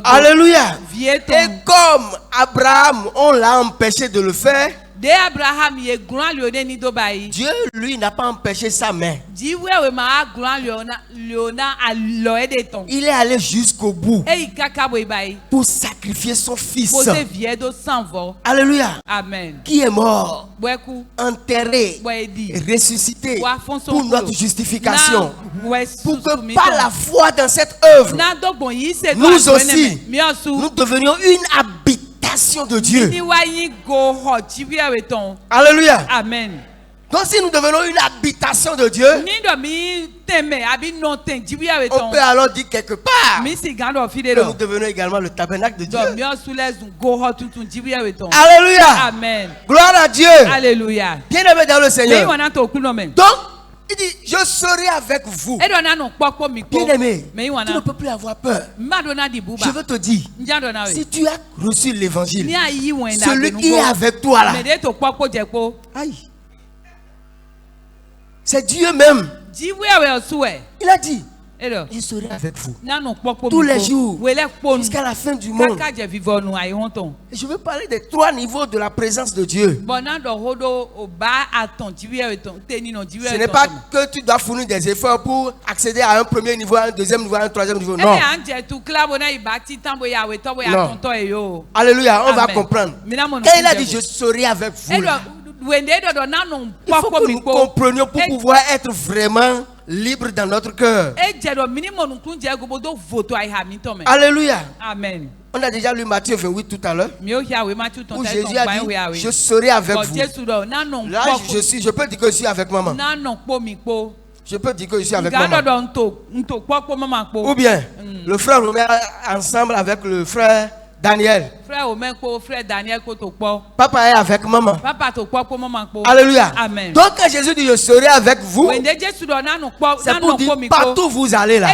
Alléluia. Et comme Abraham, on l'a empêché de le faire, Dieu, lui, n'a pas empêché sa main. Il est allé jusqu'au bout pour sacrifier son fils. Alléluia. Amen. Qui est mort, enterré, ressuscité pour notre justification. Pour que par la foi dans cette œuvre, nous aussi, nous devenions une habitation de Dieu. Alléluia. Amen. Donc si nous devenons une habitation de Dieu, on peut alors dire quelque part que nous devenons également le tabernacle de Dieu. Alléluia. Amen. Gloire à Dieu. Alléluia. Bien-aimé dans le Seigneur. Donc, il dit, je serai avec vous. Bien-aimé, tu ne peux plus avoir peur. Je veux te dire, si tu as reçu l'évangile, celui qui est avec toi là, aïe, c'est Dieu même. Il a dit, je serai avec vous tous les jours jusqu'à la fin du monde. Et je veux parler des 3 niveaux de la présence de Dieu. Ce n'est pas que tu dois fournir des efforts pour accéder à un premier niveau, à un deuxième niveau, à un troisième niveau. Non. Non. Alléluia, on va comprendre. Quand il a dit je serai avec vous là, il faut que nous comprenions pour pouvoir être vraiment libre dans notre cœur. Alléluia. Amen. On a déjà lu Matthieu 28 tout à l'heure. Où Jésus a dit, je serai avec vous. Là, je peux dire que je suis avec maman. Je peux dire que je suis avec maman. Ou bien, le frère nous met ensemble avec le frère Daniel. Papa est avec maman. Alléluia. Amen. Donc quand Jésus dit je serai avec vous, c'est pour dire partout où vous allez là.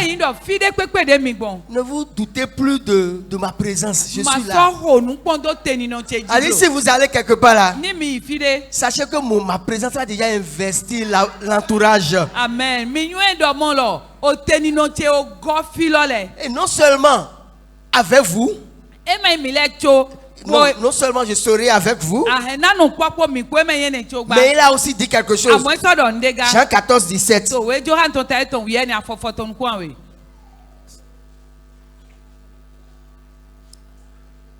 Ne vous doutez plus de ma présence. Je suis là. Allez, si vous allez quelque part là, sachez que ma présence a déjà investi l'entourage. Amen. Et non seulement avec vous, non seulement je serai avec vous, mais il a aussi dit quelque chose. Jean 14, 17.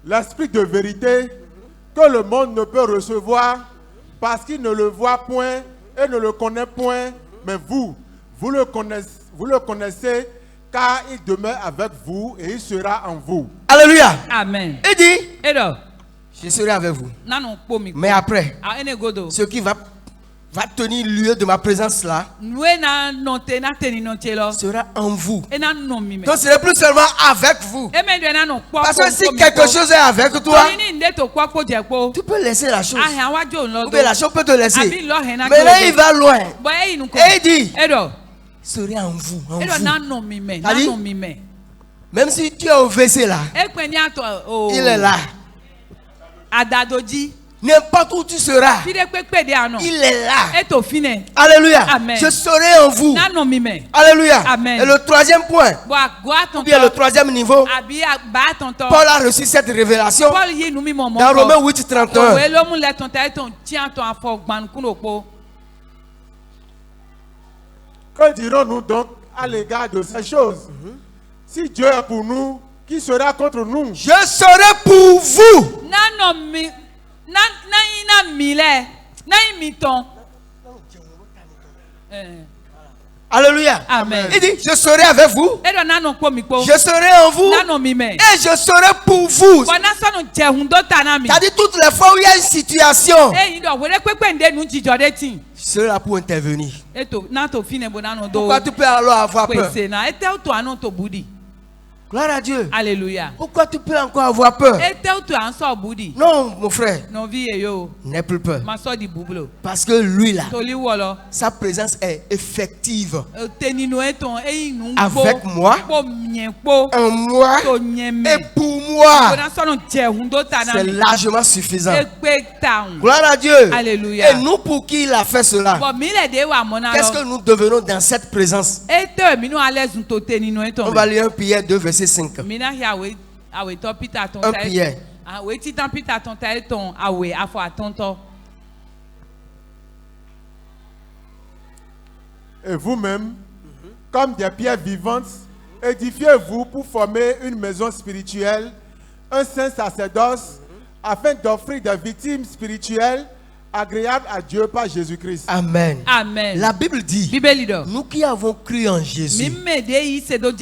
L'esprit de vérité que le monde ne peut recevoir parce qu'il ne le voit point et ne le connaît point, mais vous le connaissez car il demeure avec vous et il sera en vous. Alléluia. Amen. Il dit, je serai avec vous. Mais après, ce qui va tenir lieu de ma présence là sera en vous. Donc ce n'est plus seulement avec vous. Parce que si quelque chose est avec toi, tu peux laisser la chose. Ou bien la chose peut te laisser. Mais là il va loin. Et il dit, serait en vous. Même si tu es au WC là, il est là. N'importe où tu seras, il est là. Alléluia. Amen. Je serai en vous. Alléluia. Amen. Et le troisième point, ou bien le troisième niveau, Paul a reçu cette révélation dans Romains 8, 31. Que dirons-nous donc à l'égard de ces choses? Si Dieu est pour nous, qui sera contre nous? Je serai pour vous. Alléluia. Amen. Il dit, je serai avec vous. Je serai en vous. Et je serai pour vous. C'est-à-dire toutes les fois où il y a une situation, je serai là pour intervenir. Pourquoi tu peux alors avoir peur? Gloire à Dieu. Alléluia. Pourquoi tu peux encore avoir peur? Non, mon frère. N'aie plus peur. Parce que lui là, sa présence est effective. Avec moi, en moi et pour moi. C'est largement suffisant. Gloire à Dieu. Alléluia. Et nous, pour qui il a fait cela? Qu'est-ce que nous devenons dans cette présence? On va lire 1 Pierre 2, verset 5. 1 Pierre. Et vous-même, comme des pierres vivantes, édifiez-vous pour former une maison spirituelle, un saint sacerdoce, afin d'offrir des victimes spirituelles agréable à Dieu par Jésus-Christ. Amen. Amen. La Bible dit, nous qui avons cru en Jésus,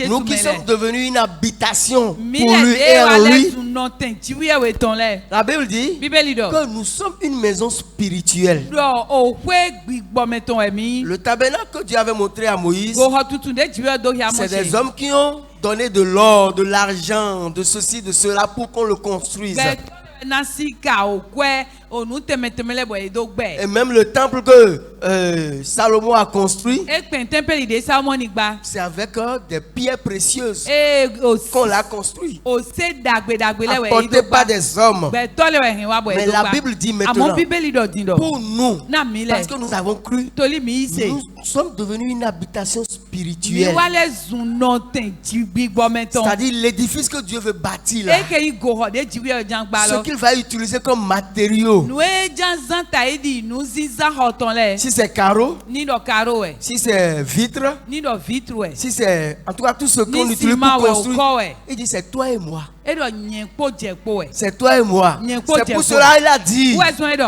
nous qui sommes devenus une habitation pour lui et en lui, la Bible dit que nous sommes une maison spirituelle. Le tabernacle que Dieu avait montré à Moïse, c'est des hommes qui ont donné de l'or, de l'argent, de ceci, de cela pour qu'on le construise. Et même le temple que Salomon a construit, c'est avec des pierres précieuses qu'on l'a construit, apporté par des hommes. Mais la Bible dit maintenant, pour nous, parce que nous avons cru, nous sommes devenus une habitation spirituelle. C'est-à-dire l'édifice que Dieu veut bâtir là, ce qu'il va utiliser comme matériaux. Si c'est carreau, si c'est vitre, si c'est en tout cas tout ce qu'on utilise pour construire, il dit c'est toi et moi. C'est toi et moi. C'est pour cela qu'il a dit,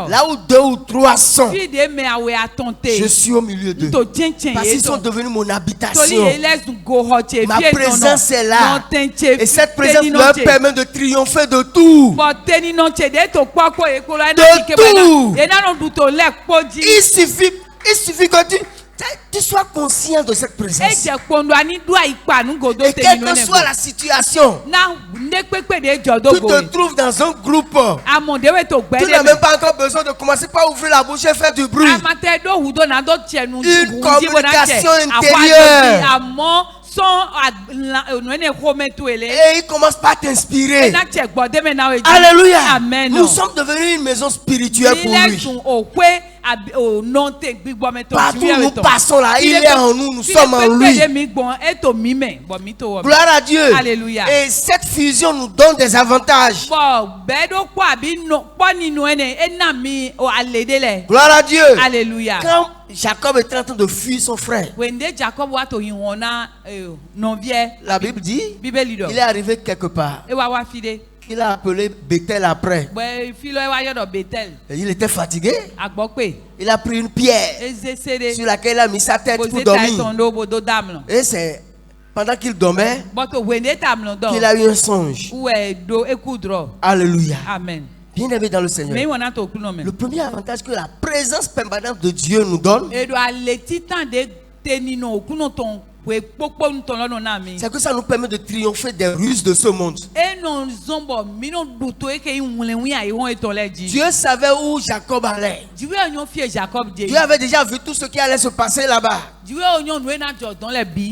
là où 2 ou 3 sont, je suis au milieu d'eux. Parce qu'ils sont devenus mon habitation. Ma présence est là. Et cette présence leur permet de triompher de tout. Il suffit que tu sois conscient de cette présence. Et quelle que soit la situation, tu te trouves dans un groupe. Tu n'as même pas encore besoin de commencer par ouvrir la bouche et faire du bruit. Une communication intérieure. Et il commence par t'inspirer. Alléluia. Nous sommes devenus une maison spirituelle pour lui. Partout où nous passons là, il est en nous, nous sommes en lui. Gloire à Dieu. Alléluia. Et cette fusion nous donne des avantages. Gloire à Dieu. Alléluia. Quand Jacob était en train de fuir son frère, la Bible dit, il est arrivé quelque part. Il a appelé Bethel après. Et il était fatigué. Il a pris une pierre sur laquelle il a mis sa tête pour dormir. Et c'est pendant qu'il dormait qu'il a eu un songe. Alléluia. Amen. Bien aimé dans le Seigneur. Le premier avantage que la présence permanente de Dieu nous donne, c'est que ça nous permet de triompher des ruses de ce monde. Dieu savait où Jacob allait. Dieu avait déjà vu tout ce qui allait se passer là-bas.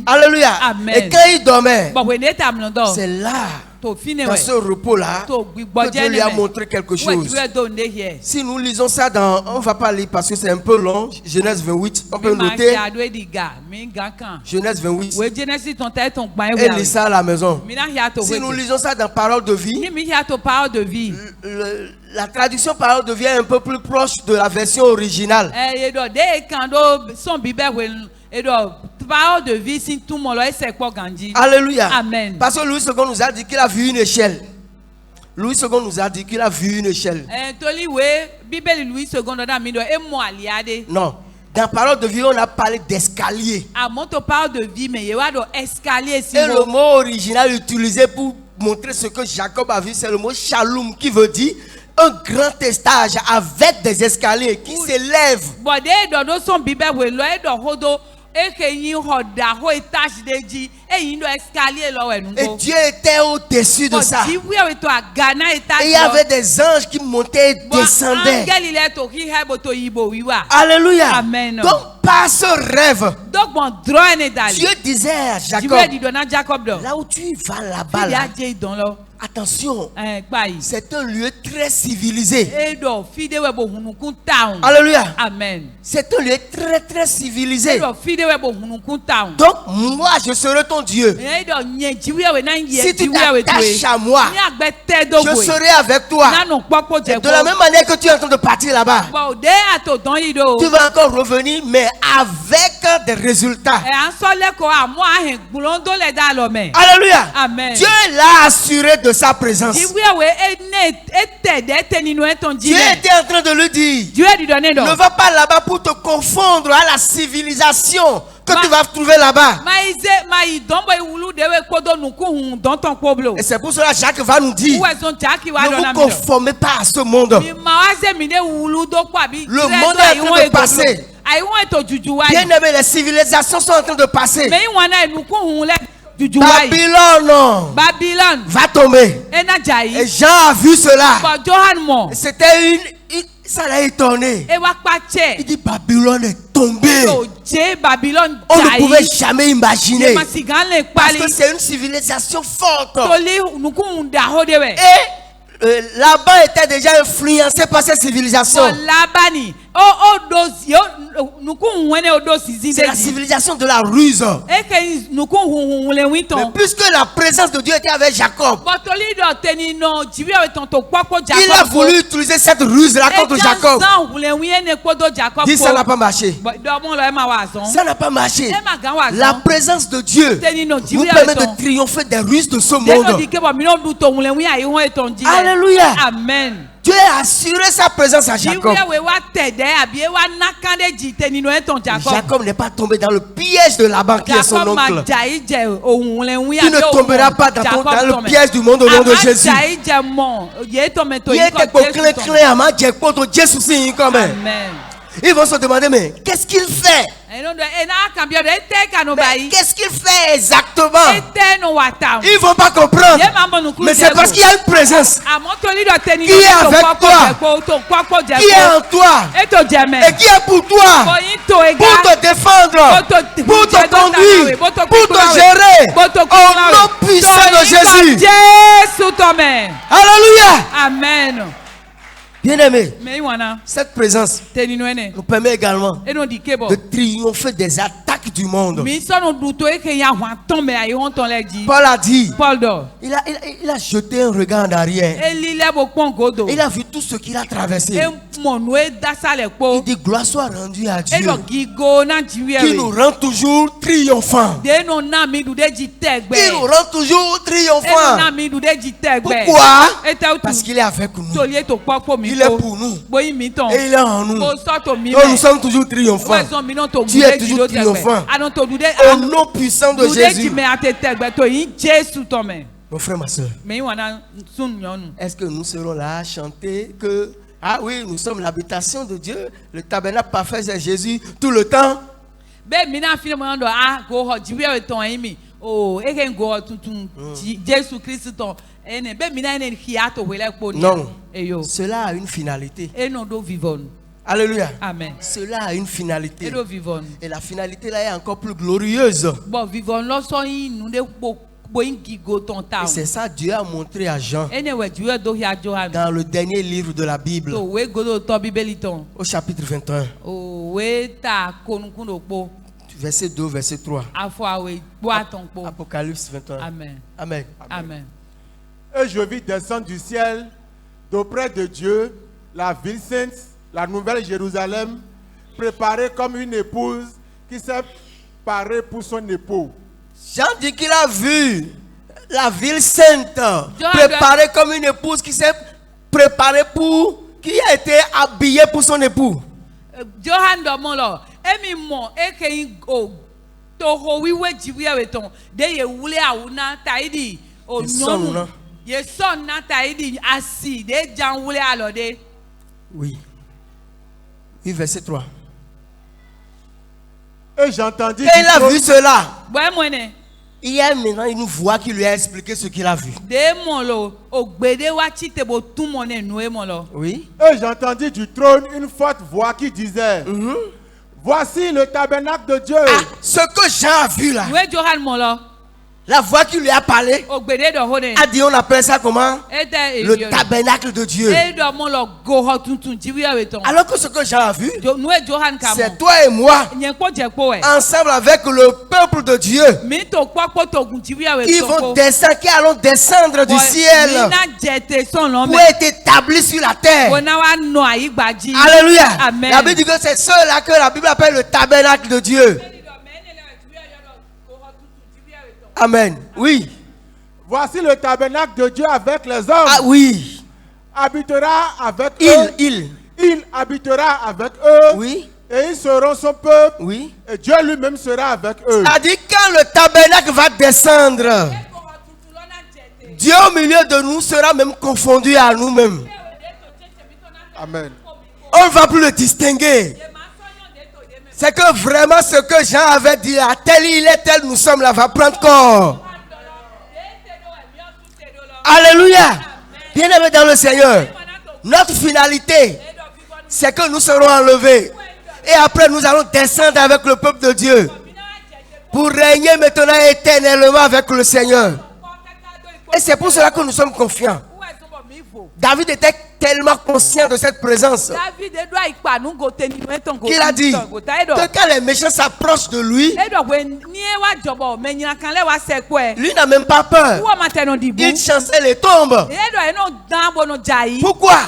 Alléluia. Amen. Et quand il dormait, c'est là, dans ce repos-là, que Dieu lui a montré quelque chose. Si nous lisons ça on ne va pas lire parce que c'est un peu long. Genèse 28, on peut noter. Genèse 28. Et lis ça à la maison. Si nous lisons ça dans Parole de vie, la traduction Parole de vie est un peu plus proche de la version originale. Alléluia. Amen. Parce que Louis II nous a dit qu'il a vu une échelle. Louis II nous a dit qu'il a vu une échelle. Non. Dans Parole de vie, on a parlé d'escalier. Et le mot original utilisé pour montrer ce que Jacob a vu, c'est le mot shalom, qui veut dire un grand étage avec des escaliers qui s'élèvent. Et Dieu était au-dessus de ça. Et il y avait des anges qui montaient et descendaient. Alléluia. Amen. Donc par ce rêve, Dieu disait à Jacob, là où tu vas là-bas, là, attention, c'est un lieu très civilisé. Alléluia. Amen. C'est un lieu très très civilisé. Donc moi je serai ton Dieu. Si tu t'attaches à moi, je serai avec toi. Et de la même manière que tu es en train de partir là-bas, tu vas encore revenir, mais avec des résultats. Alléluia. Amen. Dieu l'a assuré de sa présence. Dieu était en train de lui dire, ne va pas là-bas pour te confondre à la civilisation que tu vas trouver là-bas. Et c'est pour cela que Jacques va nous dire, ne vous conformez pas à ce monde. Le monde est en train de passer. Bien aimé, les civilisations sont en train de passer. Babylone va tomber. Et Jean a vu cela. C'était ça l'a étonné. Il dit Babylone est tombée. On ne pouvait jamais imaginer. Parce que c'est une civilisation forte. Et Laban était déjà influencé par cette civilisation. C'est la civilisation de la ruse. Mais puisque la présence de Dieu était avec Jacob, il a voulu utiliser cette ruse-là contre Jacob. Dis, ça n'a pas marché. Ça n'a pas marché. La présence de Dieu nous permet de triompher des ruses de ce monde. Alléluia. Amen. Dieu a assuré sa présence à Jacob. Jacob n'est pas tombé dans le piège de Laban qui est son oncle. Tu ne tomberas pas dans le piège du monde au nom de Jésus. Ils vont se demander, mais qu'est-ce qu'il fait? Qu'est-ce qu'il fait exactement? Ils ne vont pas comprendre. Mais c'est parce qu'il y a une présence qui est avec toi, qui est en toi et qui est pour toi, pour te défendre, pour te conduire, pour te gérer. Au nom puissant de Jésus. Alléluia. Amen. Bien-aimé, cette présence nous permet également de triompher des attaques du monde. Paul a dit, il a jeté un regard en arrière. Il a vu tout ce qu'il a traversé. Il dit, gloire soit rendue à Dieu, qui nous rend toujours triomphants. Il nous rend toujours triomphants. Pourquoi? Parce qu'il est avec nous. Il est pour nous. Et il est en nous. Donc nous sommes toujours triomphants. Tu es toujours triomphant. Au nom puissant de Jésus. Mon frère, ma soeur, est-ce que nous serons là à chanter que, ah oui, nous sommes l'habitation de Dieu, le tabernacle parfait c'est Jésus tout le temps? Non, cela a une finalité. Alléluia. Amen. Cela a une finalité. Et la finalité là est encore plus glorieuse. Et c'est ça Dieu a montré à Jean dans le dernier livre de la Bible, au chapitre 21. Verset 2, verset 3. Apocalypse 21. Amen. Amen. Amen. Et je vis descendre du ciel, d'auprès de Dieu, la ville sainte, la nouvelle Jérusalem, préparée comme une épouse qui s'est parée pour son époux. Jean dit qu'il a vu la ville sainte, préparée comme une épouse qui s'est préparée pour, qui a été habillée pour son époux. Oui. Oui, verset 3. Et j'entendis. Et il a vu cela. Il y a maintenant une voix qui lui a expliqué ce qu'il a vu. Oui. Et j'entendis du trône une forte voix qui disait, voici le tabernacle de Dieu. Ah, ce que Jean a vu là. La voix qui lui a parlé a dit, on appelle ça comment? Le tabernacle de Dieu. Alors que ce que Jean a vu, c'est toi et moi, ensemble avec le peuple de Dieu, qui vont descendre, qui allons descendre du ciel pour être établis sur la terre. Alléluia. Amen. La Bible dit que c'est ceux-là que la Bible appelle le tabernacle de Dieu. Amen. Oui. Voici le tabernacle de Dieu avec les hommes. Ah oui. Habitera avec eux. Il habitera avec eux. Oui. Et ils seront son peuple. Oui. Et Dieu lui-même sera avec eux. A dit quand le tabernacle va descendre, Dieu au milieu de nous sera même confondu à nous-mêmes. Amen. On ne va plus le distinguer. C'est que vraiment ce que Jean avait dit, à tel il est, tel nous sommes là, va prendre corps. Alléluia. Bien-aimés dans le Seigneur, notre finalité, c'est que nous serons enlevés. Et après, nous allons descendre avec le peuple de Dieu pour régner maintenant éternellement avec le Seigneur. Et c'est pour cela que nous sommes confiants. David était tellement conscient de cette présence qu'il a dit que quand les méchants s'approchent de lui, lui n'a même pas peur. Il chancelle et tombe. Pourquoi?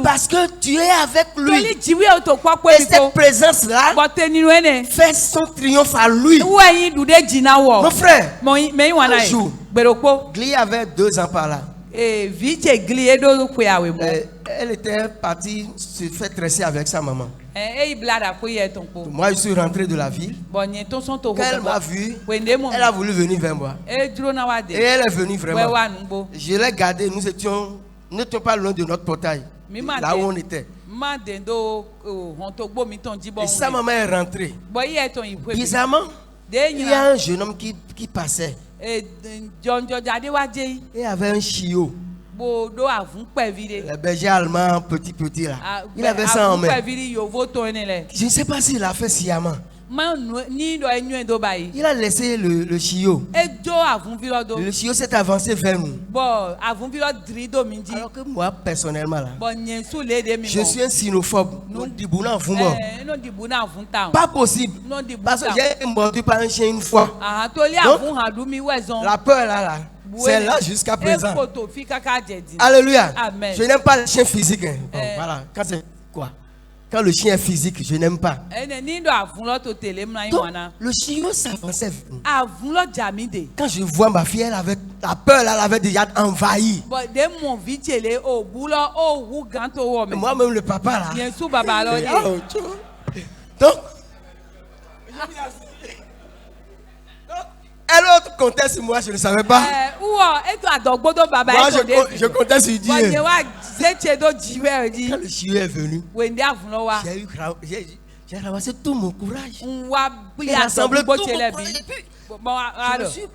Parce que Dieu est avec lui. Et cette présence-là fait son triomphe à lui. Mon frère, un jour, Gli avait 2 ans par là. Elle était partie se faire tresser avec sa maman. Moi, je suis rentré de la ville. Quand elle m'a vu, elle a voulu venir vers moi. Et elle est venue vraiment. Je l'ai gardée. Nous n'étions pas loin de notre portail, là où on était. Et sa maman est rentrée. Bizarrement, il y a un jeune homme qui passait. Et avait un chiot. Le berger allemand, petit là. Il avait ça en main. Je ne sais pas s'il a fait sciemment. Il a laissé le chiot. Le chiot s'est avancé vers nous. Alors que moi, personnellement, là, je suis un sinophobe. Pas possible. Parce que j'ai été mordu par un chien une fois. Donc, la peur là. C'est là jusqu'à présent. Alléluia. Amen. Je n'aime pas le chien physique. Hein. Bon, voilà. Quand c'est quoi? Quand le chien est physique, je n'aime pas. Donc, le chien s'avançait. Quand je vois ma fille, elle avait la peur, elle avait déjà envahi. Moi-même, le papa là. Donc, un autre comptait sur moi, je ne savais pas. Moi, je comptais sur Dieu. Quand le chien est venu, j'ai ramassé tout mon courage. J'ai rassemblé tout mon courage.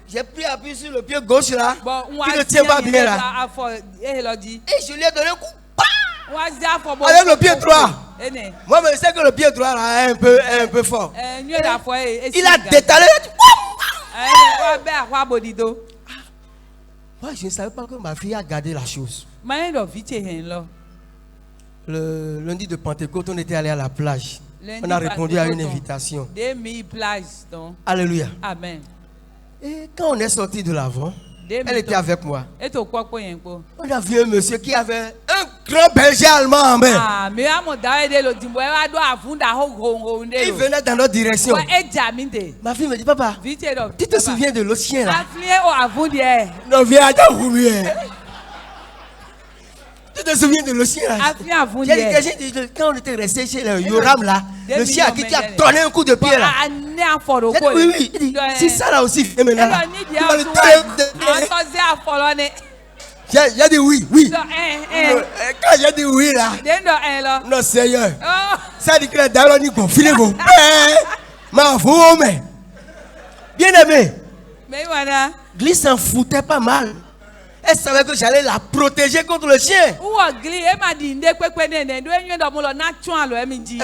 J'ai pris appui sur le pied gauche là, qui ne tient pas bien là. Et je lui ai donné un coup. Avec le pied droit. Moi, je sais que le pied droit là est un peu fort. Il a détalé. Moi, je ne savais pas que ma fille a gardé la chose. Le lundi de Pentecôte, on était allé à la plage. On a répondu à une invitation. Alléluia. Amen. Et quand on est sorti de l'avant, elle était avec moi. On a vu un monsieur qui avait un grand berger allemand en main. Il venait dans notre direction. Ma fille me dit, papa, tu te souviens de l'autre chien là? Non, viens à tu te souviens de le chien là? Quand on était resté chez le Yoram là, le chien qui t'a donné un coup de pied là. Oui, oui. Si ça là aussi fait maintenant. J'ai dit oui, oui. Quand j'ai dit oui là, non Seigneur, ça dit que la dame dit qu'on file mon père, ma femme. Bien aimé, Gli s'en foutait pas mal. Elle savait que j'allais la protéger contre le chien. Est-ce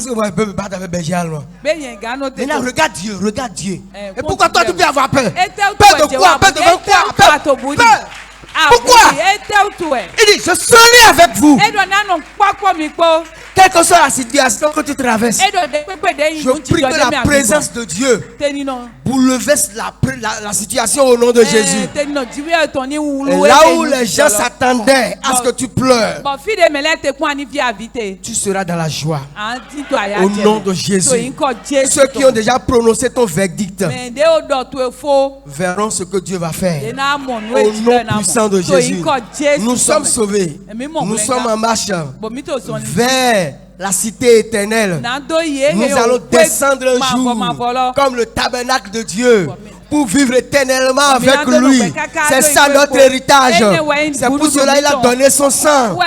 que moi je peux me battre avec berger allemand? Maintenant regarde Dieu, regarde Dieu. Et pourquoi toi tu peux avoir peur? Peur de quoi? Peur devant quoi? Peur. Pourquoi? Il dit, je serai avec vous. Quelle que soit la situation que tu traverses, je prie que la présence de Dieu bouleverse la situation au nom de Jésus. Et là où les gens s'attendaient à ce que tu pleures, tu seras dans la joie. Au nom de Jésus. Ceux qui ont déjà prononcé ton verdict verront ce que Dieu va faire. Au nom puissant de Jésus. Nous sommes sauvés. Nous sommes en marche vers la cité éternelle. Nous allons descendre un jour comme le tabernacle de Dieu pour vivre éternellement avec lui. C'est ça notre héritage. C'est pour cela qu'il a donné son sang pour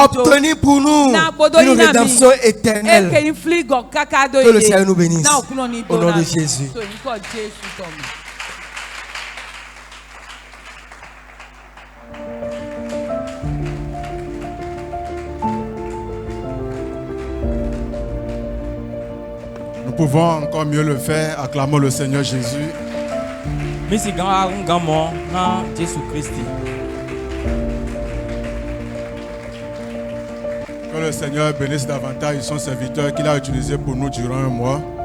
obtenir pour nous une rédemption éternelle. Que le Seigneur nous bénisse. Au nom de Jésus. Nous pouvons encore mieux le faire. Acclamons le Seigneur Jésus. Que le Seigneur bénisse davantage son serviteur qu'il a utilisé pour nous durant un mois.